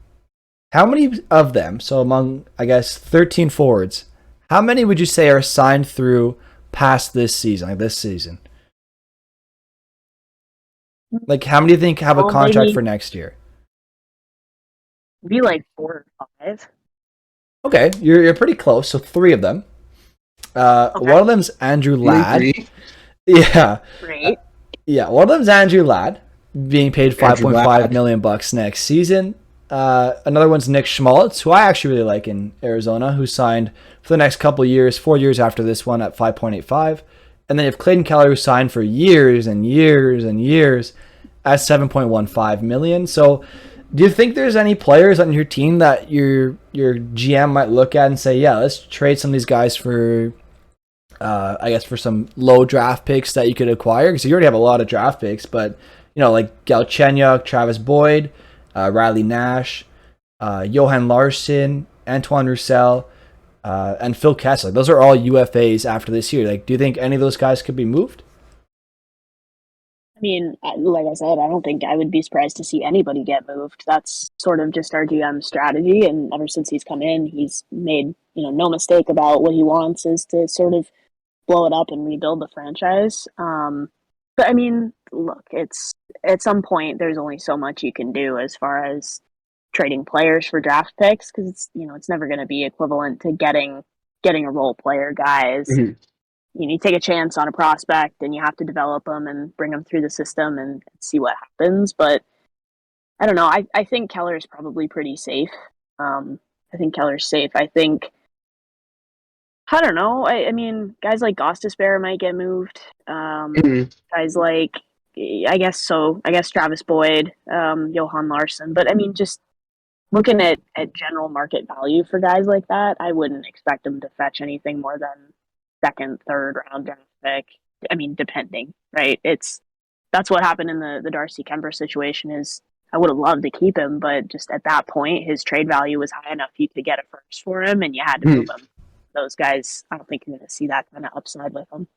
how many of them, so among, I guess, 13 forwards, how many would you say are signed through past this season, like this season? Like, how many do you think have a contract for next year? Be like 4 or 5. Okay, you're pretty close. So 3 of them. Okay. One of them's Andrew Ladd. 3? Yeah. Great. Yeah, one of them's Andrew Ladd, being paid $5.5 million next season. Another one's Nick Schmaltz, who I actually really like in Arizona, who signed for the next couple years, 4 years after this one at $5.85. And then you have Clayton Keller, who signed for years and years and years at $7.15 million. So do you think there's any players on your team that your GM might look at and say, yeah, let's trade some of these guys for, I guess, for some low draft picks that you could acquire? Because you already have a lot of draft picks, but, like Galchenyuk, Travis Boyd, Riley Nash, Johan Larsson, Antoine Roussel, and Phil Kessel. Those are all UFAs after this year. Like, do you think any of those guys could be moved? I mean, like I said, I don't think I would be surprised to see anybody get moved. That's sort of just our GM strategy, and ever since he's come in, he's made no mistake about what he wants is to sort of blow it up and rebuild the franchise. But I mean, look, it's at some point there's only so much you can do as far as trading players for draft picks because it's never going to be equivalent to getting a role player guys. You take a chance on a prospect and you have to develop them and bring them through the system and see what happens. But I don't know. I think Keller is probably pretty safe. I think Keller's safe. I don't know. I mean, guys like Gostisbehere might get moved. Guys like, I guess Travis Boyd, Johan Larsson. But I mean, just looking at general market value for guys like that, I wouldn't expect them to fetch anything more than second, third round draft pick. I mean, depending, right? That's what happened in the Darcy Kemper situation. Is I would have loved to keep him, but just at that point, his trade value was high enough you could get a first for him, and you had to move him. Those guys, I don't think you're going to see that kind of upside with them.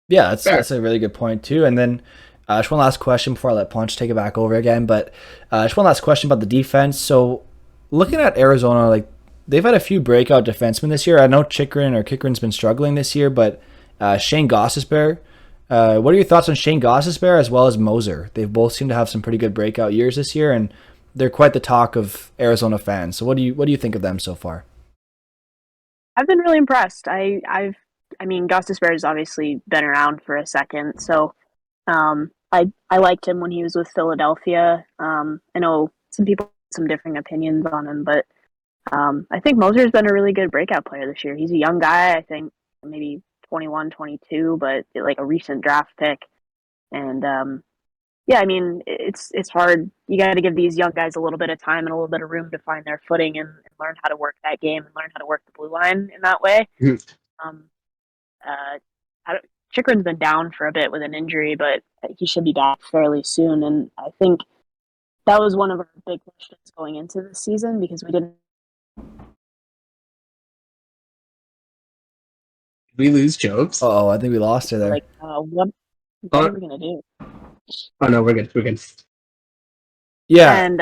Yeah, that's a really good point too. And then just one last question before I let Ponch take it back over again. But just one last question about the defense. So looking at Arizona, like they've had a few breakout defensemen this year. I know Chikrin's been struggling this year, but Shane Gostisbehere. What are your thoughts on Shane Gostisbehere as well as Moser? They both seem to have some pretty good breakout years this year, and they're quite the talk of Arizona fans. So what do you think of them so far? I've been really impressed. I mean, Gostisbehere has obviously been around for a second, so I liked him when he was with Philadelphia. I know some people have some differing opinions on him, but I think Moser's been a really good breakout player this year. He's a young guy, I think maybe 21, 22, but like a recent draft pick. And yeah, I mean, it's hard. You got to give these young guys a little bit of time and a little bit of room to find their footing and learn how to work that game and learn how to work the blue line in that way. Chikrin's been down for a bit with an injury, but he should be back fairly soon. And I think that was one of our big questions going into this season because we didn't. Did we lose Jobs? Oh, I think we lost her there. Like, what are we gonna do? Oh no, we're good. We're good. Yeah. And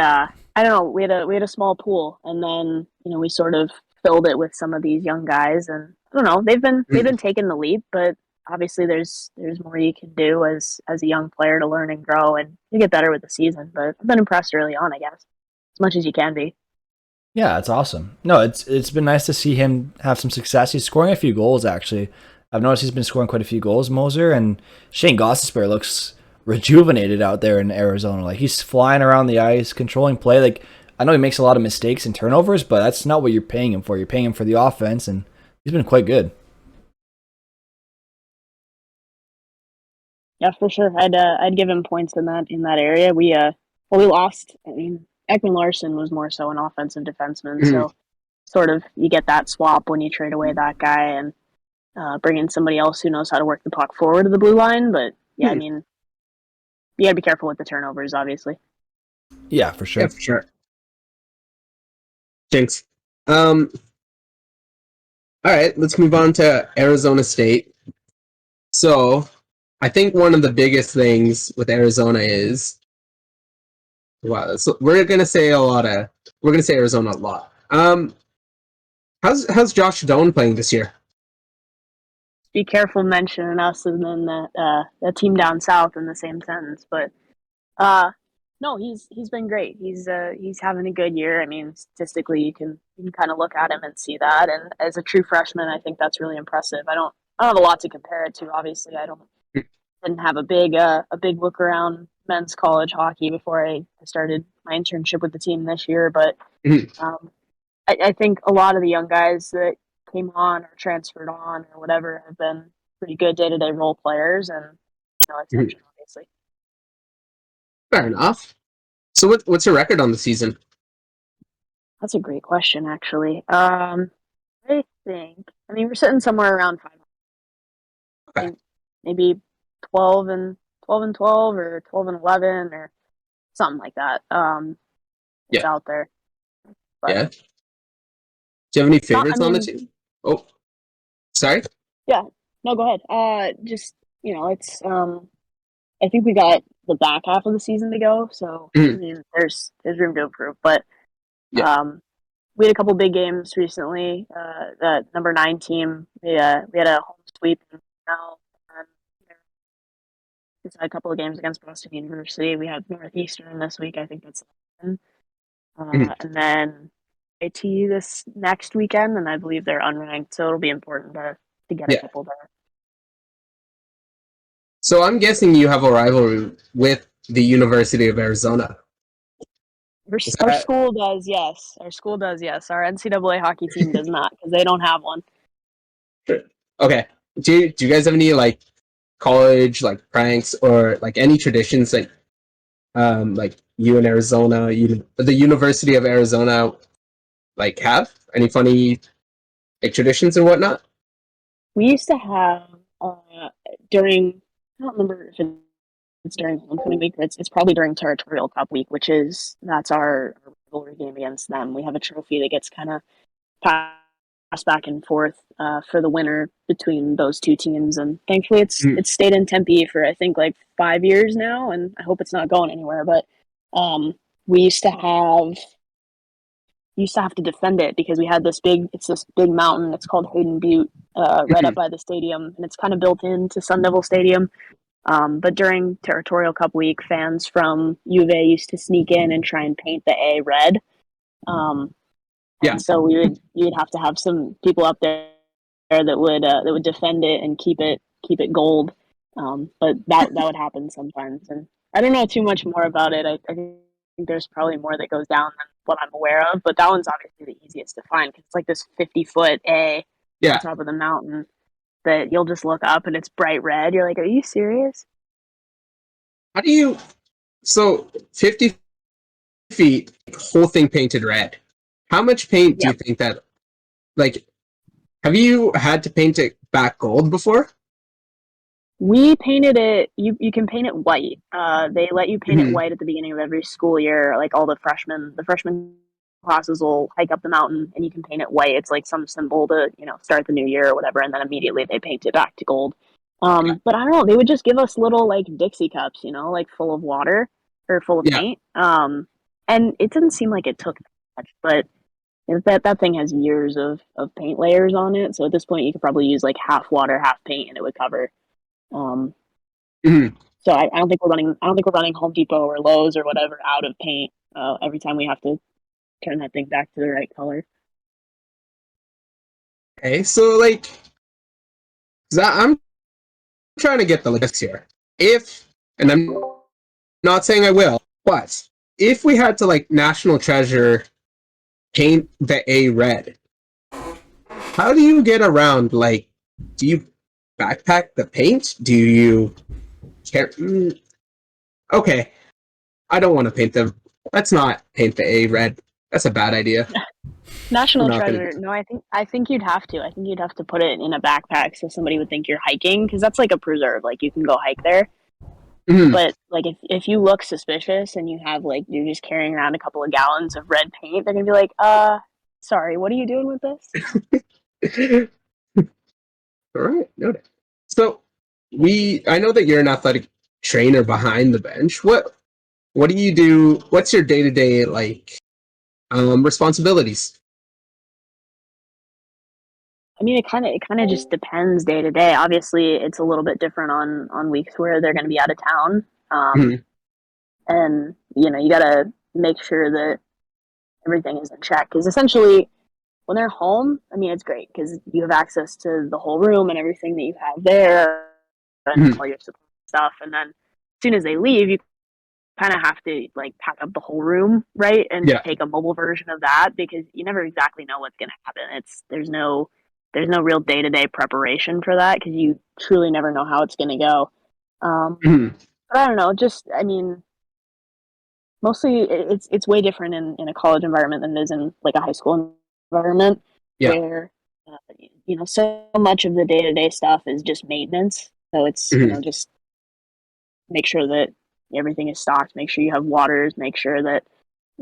I don't know. We had a small pool, and then we sort of filled it with some of these young guys, and I don't know. They've been taking the leap, but obviously there's more you can do as a young player to learn and grow, and you get better with the season. But I've been impressed early on, I guess, as much as you can be. Yeah, it's awesome. No, it's been nice to see him have some success. He's scoring a few goals actually. I've noticed he's been scoring quite a few goals, Moser, and Shane Gostisbehere looks rejuvenated out there in Arizona. Like he's flying around the ice, controlling play. Like I know he makes a lot of mistakes and turnovers, but that's not what you're paying him for. You're paying him for the offense, and he's been quite good. Yeah, for sure. I'd give him points in that area. We lost. I mean, Ekman Larson was more so an offensive defenseman, Mhm. so sort of you get that swap when you trade away that guy and bring in somebody else who knows how to work the puck forward to the blue line. But yeah, I Hmm. mean, you got to be careful with the turnovers, obviously. Yeah, for Yeah, sure. for sure. Thanks. Um, all right, let's move on to Arizona State. So, I think one of the biggest things with Arizona is wow. So we're gonna say Arizona a lot. How's Josh Doan playing this year? Be careful mentioning us and then that team down south in the same sentence. But uh, no, he's been great. He's having a good year. I mean, statistically, you can kind of look at him and see that. And as a true freshman, I think that's really impressive. I don't have a lot to compare it to. Obviously, I don't didn't have a big look around men's college hockey before I started my internship with the team this year. But Mhm. um, I think a lot of the young guys that came on or transferred on or whatever have been pretty good day to day role players, and no Mhm. exception, obviously. Fair enough. So what's your record on the season? That's a great question, actually. I mean, we're sitting somewhere around 500. I Okay. think maybe 12 and 12 or 12 and 11 or something like that. It's Yeah. out there, but Yeah. Do you have any not. I favorites on the mean, team? Oh, sorry. yeah. No, go ahead. Just it's. I think we got the back half of the season to go, so I Mhm. mean, there's room to improve. But Yeah. um, we had a couple big games recently. The number 9 team, we had a home sweep now. And we had a couple of games against Boston University. We had Northeastern this week. I think that's Mhm. and then AT this next weekend, and I believe they're unranked, so it'll be important to get a Yeah. couple there. So I'm guessing you have a rivalry with the University of Arizona. Is Our that school does, yes. Our school does, yes. Our NCAA hockey team does not because they don't have one. okay? Do you guys have any like college like pranks or like any traditions that like you in Arizona, the University of Arizona like have any funny like traditions and whatnot? We used to have during I don't remember if it's during homecoming week. It's probably during Territorial Cup week, that's our rivalry game against them. We have a trophy that gets kind of passed back and forth for the winner between those two teams, and thankfully Mhm. it's stayed in Tempe for I think like 5 years now, and I hope it's not going anywhere. But we used to have to defend it because we had this big mountain. It's called Hayden Butte, right up Mhm. by the stadium, and it's kind of built into Sun Devil Stadium. But during Territorial Cup week, fans from U of A used to sneak in and try and paint the A red. Um, Yeah. and so you'd have to have some people up there that would defend it and keep it gold. But that would happen sometimes, and I don't know too much more about it. I think there's probably more that goes down than what I'm aware of. But that one's obviously the easiest to find because it's like this 50-foot A on Yeah. top of the mountain that you'll just look up and it's bright red. You're like, are you serious? How do you so 50 feet whole thing painted red? How much paint do you Yep. think that like have you had to paint it back gold before? We painted it. You can paint it white. They let you paint it Mhm. white at the beginning of every school year. Like all the freshman classes will hike up the mountain, and you can paint it white. It's like some symbol to start the new year or whatever. And then immediately they paint it back to gold. Yeah. But I don't know. They would just give us little like Dixie cups, like full of water or full of Yeah. paint. And it didn't seem like it took that much, but that thing has years of paint layers on it. So at this point, you could probably use like half water, half paint, and it would cover. Um, Mhm. so I don't think we're running. I don't think we're running Home Depot or Lowe's or whatever out of paint every time we have to turn that thing back to the right color. Okay, so like, 'cause I'm trying to get the list here. If, and I'm not saying I will, but if we had to like National Treasure paint the A red, how do you get around? Like, do you backpack the paint? Do you okay, I don't want to paint them. Let's not paint the A red. That's a bad idea. We're National not going to treasure. do No, I think you'd have to. I think you'd have to put it in a backpack so somebody would think you're hiking because that's like a preserve. Like you can go hike there. that. Mhm. But like if you look suspicious and you have like you're just carrying around a couple of gallons of red paint, they're gonna be like, sorry, what are you doing with this? All right, noted. So I know that you're an athletic trainer behind the bench. What do you do? What's your day to day like responsibilities? I mean, it kind of just depends day to day. Obviously, it's a little bit different on weeks where they're going to be out of town, Mhm. and you got to make sure that everything is in check. Because essentially, when they're home, I mean, it's great because you have access to the whole room and everything that you have there, and Mhm. all your support stuff. And then as soon as they leave, you kind of have to like pack up the whole room, right, and Yeah. take a mobile version of that because you never exactly know what's going to happen. There's no real day to day preparation for that because you truly never know how it's going to go. Mhm. But I don't know. Just I mean, mostly it's way different in a college environment than it is in like a high school environment Yeah. where so much of the day to day stuff is just maintenance. So it's Mhm. just make sure that everything is stocked, make sure you have waters, make sure that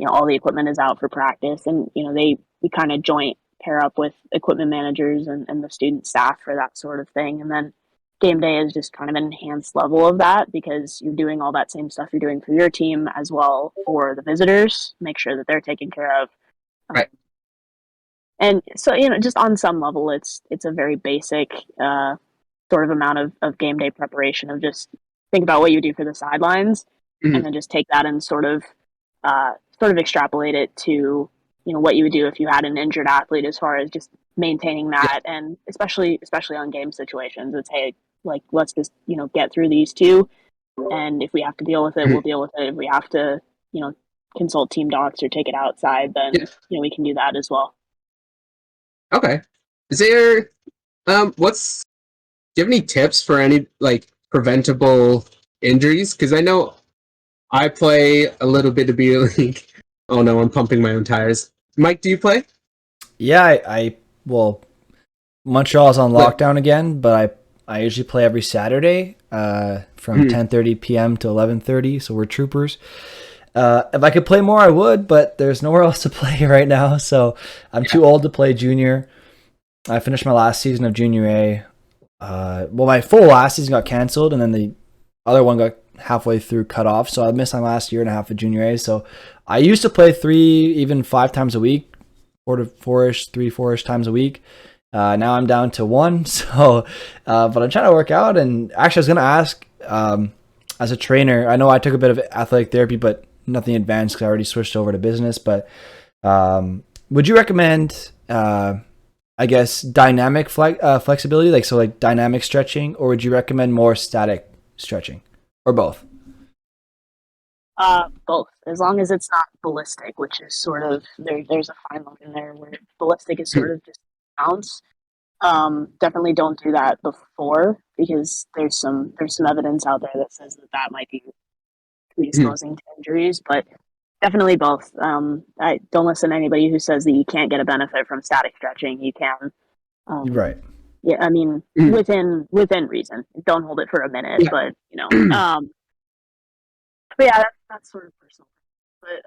all the equipment is out for practice, and we kind of joint pair up with equipment managers and the student staff for that sort of thing, and then game day is just kind of an enhanced level of that because you're doing all that same stuff you're doing for your team as well for the visitors, make sure that they're taken care of. um, Right. and so just on some level it's a very basic sort of amount of game day preparation of just think about what you do for the sidelines and Mhm. then just take that and sort of extrapolate it to what you would do if you had an injured athlete as far as just maintaining Yeah. that, and especially on game situations it's hey, like let's just get through these two, and if we have to deal with it Mhm. we'll deal with it. If we have to consult team docs or take it outside, Yeah. then we can do that as well. Okay. Is there what's do you have any tips for any like preventable injuries? Because I know I play a little bit of beer league. Oh no, I'm pumping my own tires. Mike, do you play? Yeah, well, Montreal's on Like, lockdown again, but I usually play every Saturday from mhm. 10:30 p.m. to 11:30. So we're troopers. If I could play more, I would, but there's nowhere else to play right now. So I'm Yeah. too old to play junior. I finished my last season of junior A. Well, my full last season got canceled, and then the other one got halfway through cut off. So I missed my last year and a half of junior A. So I used to play 3, even 5 times a week, 4-ish, 3-4-ish times a week. Now I'm down to 1. So, but I'm trying to work out. And actually, I was going to ask, as a trainer, I know I took a bit of athletic therapy, but nothing advanced because I already switched over to business. But would you recommend, I guess, dynamic flexibility, like dynamic stretching, or would you recommend more static stretching, or both? Both, as long as it's not ballistic, which is sort of there's a fine line in there where ballistic is sort of just bounce. Definitely don't do that before because there's some evidence out there that says that might be Mhm. predisposing to injuries, but definitely both. I don't listen to anybody who says that you can't get a benefit from static stretching. You can. Um, Right. yeah, I mean Mhm. within reason. Don't hold it for a minute, Yeah. but but yeah, that's sort of personal. But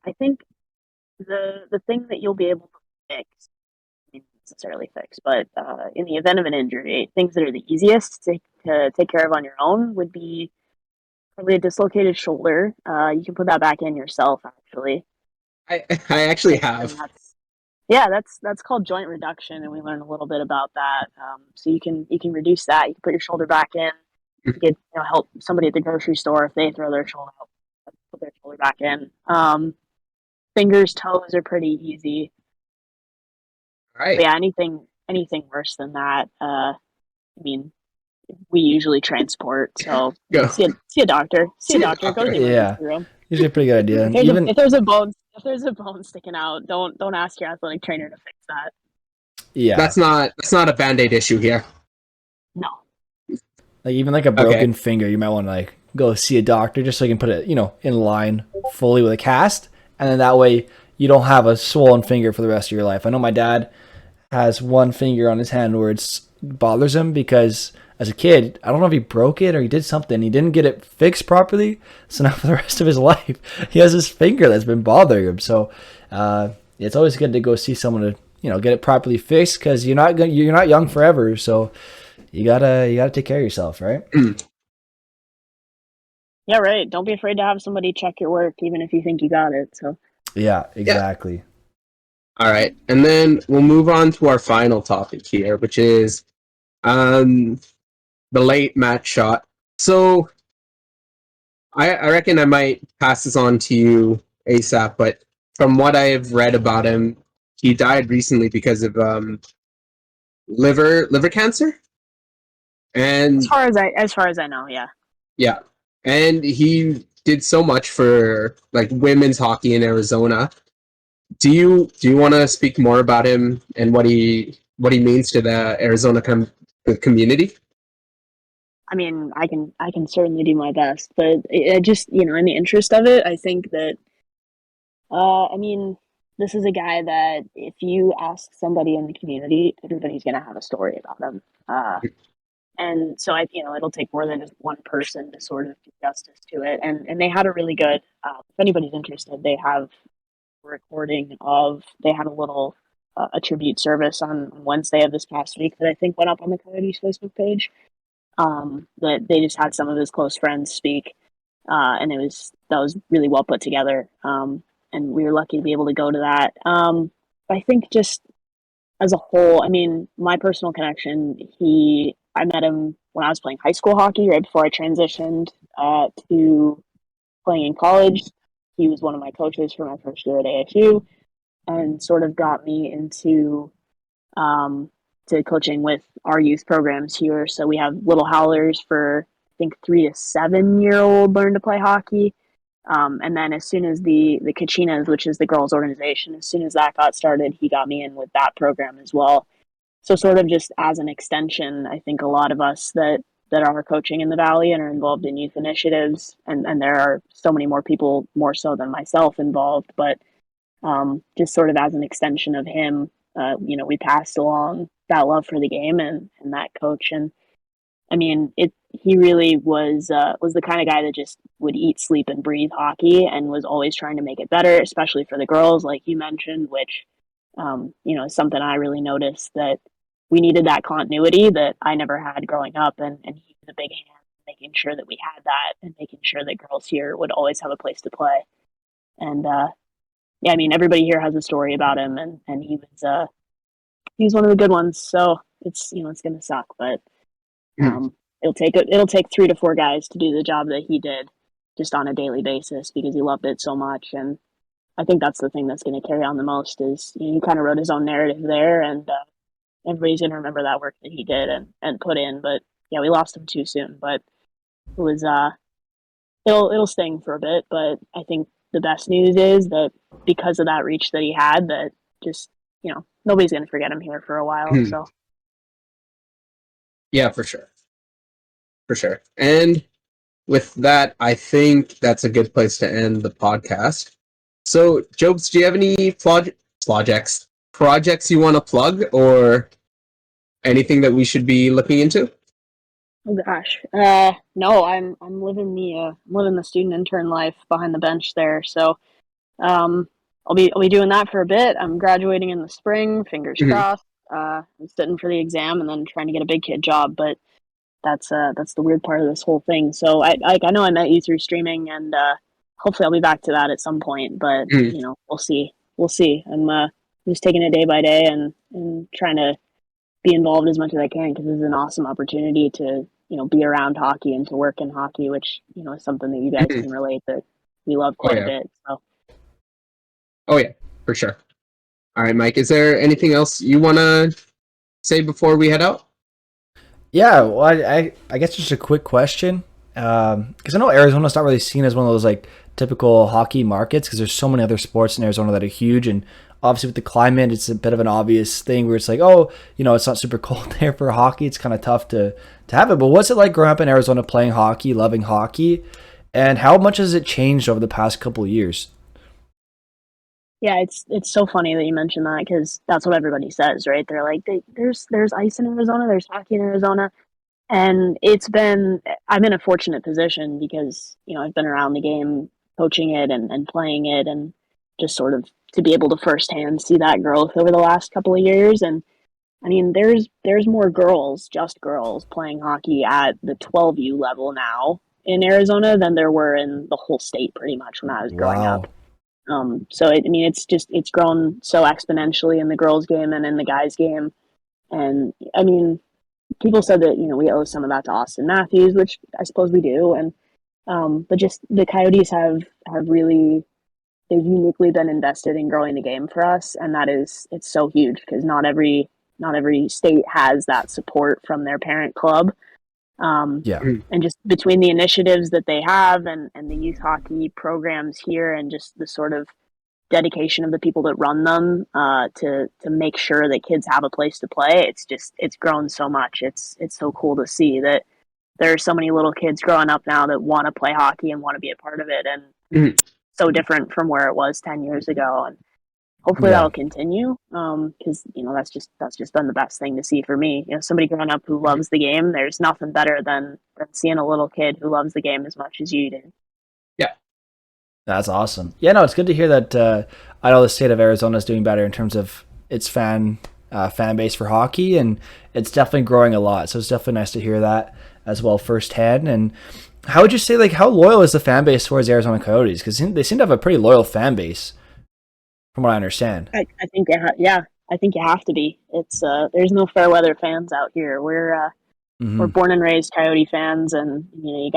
I think the thing that you'll be able to fix, not necessarily fix, but in the event of an injury, things that are the easiest to take care of on your own would be probably a dislocated shoulder. You can put that back in yourself, actually. I actually have. And that's called joint reduction, and we learned a little bit about that. So you can reduce that. You can put your shoulder back in. You could help somebody at the grocery store if they throw their shoulder out, put their shoulder back in. Fingers, toes are pretty easy. All right. But yeah, anything worse than that, I mean, we usually transport. So Go. see a doctor. See a doctor. Go to the Yeah, emergency room. usually a pretty good idea. And even If there's a bone sticking out, don't ask your athletic trainer to fix that. yeah, That's not a Band-Aid issue here. No. like even like a broken finger, you might want to like go see a doctor just so you can put it, in line fully with a cast, and then that way you don't have a swollen finger for the rest of your life. I know my dad has one finger on his hand where it bothers him because as a kid, I don't know if he broke it or he did something. He didn't get it fixed properly, so now for the rest of his life, he has this finger that's been bothering him. So it's always good to go see someone to get it properly fixed because you're not young forever. So you gotta take care of yourself, right? Yeah, right. Don't be afraid to have somebody check your work, even if you think you got it. So Yeah, exactly. Yeah. All right, and then we'll move on to our final topic here, which is the late Matt Shott. So I reckon I might pass this on to you ASAP, but from what I have read about him, he died recently because of liver cancer, and as far as I know, yeah. yeah, and he did so much for like women's hockey in Arizona. Do you want to speak more about him and what he means to the Arizona community? I mean, I can certainly do my best, but I just in the interest of it, I think that I mean, this is a guy that if you ask somebody in the community, everybody's gonna have a story about him. And so it'll take more than just one person to sort of do justice to it. And they had a really good. If anybody's interested, they have a recording of. They had a little a tribute service on Wednesday of this past week that I think went up on the Coyotes Facebook page. That they just had some of his close friends speak, and that was really well put together. And we were lucky to be able to go to that. I think just as a whole, I mean, my personal connection, I met him when I was playing high school hockey, right before I transitioned to playing in college. He was one of my coaches for my first year at ASU and sort of got me into to coaching with our youth programs here. So we have little howlers for I think 3 to 7 year old learn to play hockey. And then as soon as the Kachinas, which is the girls' organization, as soon as that got started, he got me in with that program as well. So sort of just as an extension, I think a lot of us that are coaching in the Valley and are involved in youth initiatives, and there are so many more people, more so than myself, involved, but just sort of as an extension of him, we passed along that love for the game and that coach. And I mean, he really was the kind of guy that just would eat, sleep, and breathe hockey, and was always trying to make it better, especially for the girls, like you mentioned, which is something I really noticed that we needed that continuity that I never had growing up, and he was a big hand in making sure that we had that and making sure that girls here would always have a place to play. And yeah, I mean, everybody here has a story about him, and he was one of the good ones. So it's it's gonna suck, but it'll take 3 to 4 guys to do the job that he did just on a daily basis because he loved it so much. And I think that's the thing that's going to carry on the most is he kind of wrote his own narrative there, and everybody's going to remember that work that he did and put in. But yeah, we lost him too soon, but it was it'll sting for a bit. But I think the best news is that because of that reach that he had, that just nobody's going to forget him here for a while. So Yeah, for sure. For sure. And with that, I think that's a good place to end the podcast. So, Jobs, do you have any projects you want to plug or anything that we should be looking into? oh gosh, no, I'm living the student intern life behind the bench there. So I'll be doing that for a bit. I'm graduating in the spring, fingers crossed. I'm sitting for the exam and then trying to get a big kid job, but that's the weird part of this whole thing. So I know I met you through streaming, and hopefully I'll be back to that at some point. But Mm. we'll see. We'll see. I'm just taking it day by day and trying to be involved as much as I can, because this is an awesome opportunity to be around hockey and to work in hockey, which is something that you guys Mhm. can relate that we love Oh quite a yeah. bit. So Oh yeah, for sure. All right, Mike. Is there anything else you want to say before we head out? Yeah, well, I guess just a quick question, because I know Arizona's not really seen as one of those like typical hockey markets, because there's so many other sports in Arizona that are huge, and obviously with the climate, it's a bit of an obvious thing where it's like, oh, it's not super cold there for hockey. It's kind of tough to have it. But what's it like growing up in Arizona, playing hockey, loving hockey, and how much has it changed over the past couple of years? yeah, it's so funny that you mentioned that, because that's what everybody says, right? They're like, there's ice in Arizona, there's hockey in Arizona, and I'm in a fortunate position because I've been around the game, coaching it and playing it, and just sort of to be able to firsthand see that growth over the last couple of years. And I mean, there's more girls, just girls, playing hockey at the 12U level now in Arizona than there were in the whole state pretty much when I was growing up. Wow. So it's grown so exponentially in the girls' game and in the guys' game. And I mean, people said that we owe some of that to Austin Matthews, which I suppose we do. And but just the Coyotes have really, they've uniquely been invested in growing the game for us, and it's so huge, because not every state has that support from their parent club. Yeah. Mm. And just between the initiatives that they have and the youth hockey programs here, and just the sort of dedication of the people that run them to make sure that kids have a place to play, it's grown so much. It's so cool to see that there are so many little kids growing up now that want to play hockey and want to be a part of it, and Mhm. so different from where it was 10 years ago. And hopefully Yeah. that'll continue, because that's just been the best thing to see for me. Somebody growing up who loves the game, there's nothing better than seeing a little kid who loves the game as much as you do. Yeah. That's awesome. Yeah, no, it's good to hear that. I know the state of Arizona is doing better in terms of its fan base for hockey, and it's definitely growing a lot. So it's definitely nice to hear that as well firsthand. And how would you say, like, how loyal is the fan base towards Arizona Coyotes? Because they seem to have a pretty loyal fan base, from what I understand. I think yeah, I think you have to be. It's there's no fair weather fans out here. We're Hmm. born and raised Coyote fans, and you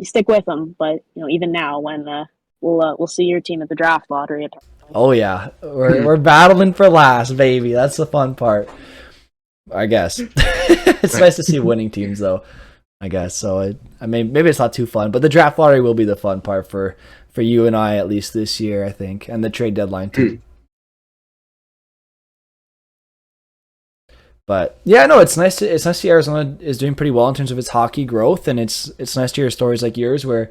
stick with them. But even now, when we'll see your team at the draft lottery. Oh yeah, we're Mhm. we're battling for last, baby. That's the fun part, I guess. It's nice to see winning teams, though. I guess so. I mean, maybe it's not too fun, but the draft lottery will be the fun part for you and I, at least this year, I think, and the trade deadline too. Mm. But yeah, no, it's nice to see Arizona is doing pretty well in terms of its hockey growth, and it's nice to hear stories like yours where,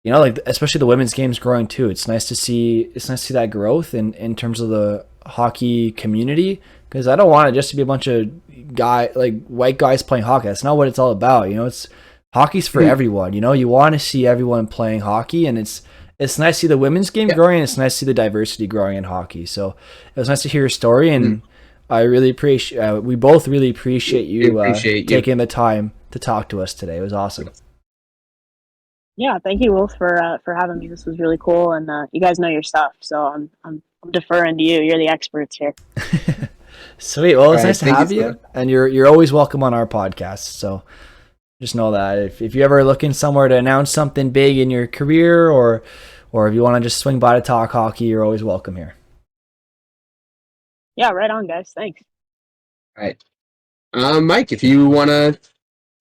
like especially the women's game's growing too. It's nice to see that growth in terms of the hockey community, because I don't want it just to be a bunch of white guys playing hockey. That's not what it's all about. It's hockey's for Mm. everyone. You want to see everyone playing hockey, and it's nice to see the women's game Yeah. growing, and it's nice to see the diversity growing in hockey. So it was nice to hear your story, and Mm. I really appreciate. We both really appreciate We you appreciate you. taking the time to talk to us today. It was awesome. Yeah, thank you, Wolf, for having me. This was really cool, and you guys know your stuff, so I'm deferring to you. You're the experts here. Sweet. Well, it's All right, nice to thank you have so you, much. and you're always welcome on our podcast. So just know that if you're ever looking somewhere to announce something big in your career, or if you want to just swing by to talk hockey, you're always welcome here. Yeah, right on, guys. Thanks. All right. Mike, if you want to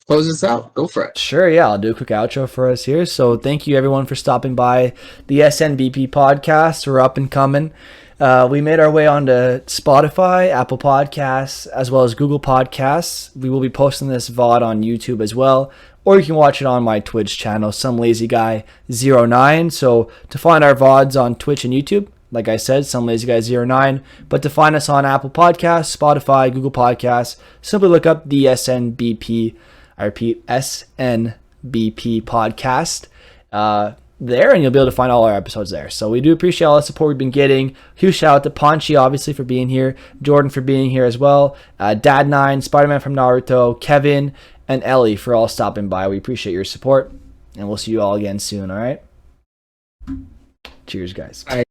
close this out, go for it. Sure, yeah, I'll do a quick outro for us here. So thank you everyone for stopping by the SNBP podcast. We're up and coming. We made our way onto Spotify, Apple Podcasts, as well as Google Podcasts. We will be posting this VOD on YouTube as well, or you can watch it on my Twitch channel, Some Lazy Guy 09. So to find our VODs on Twitch and YouTube, like I said, Some Lazy Guy 09. But to find us on Apple Podcasts, Spotify, Google Podcasts, simply look up the SNBP. I repeat, SNBP podcast there, and you'll be able to find all our episodes there. So we do appreciate all the support we've been getting. Huge shout out to Ponchy, obviously, for being here, Jordan for being here as well, Dad9, Spider-Man from Naruto, Kevin, and Ellie for all stopping by. We appreciate your support, and we'll see you all again soon, all right? Cheers, guys. Bye.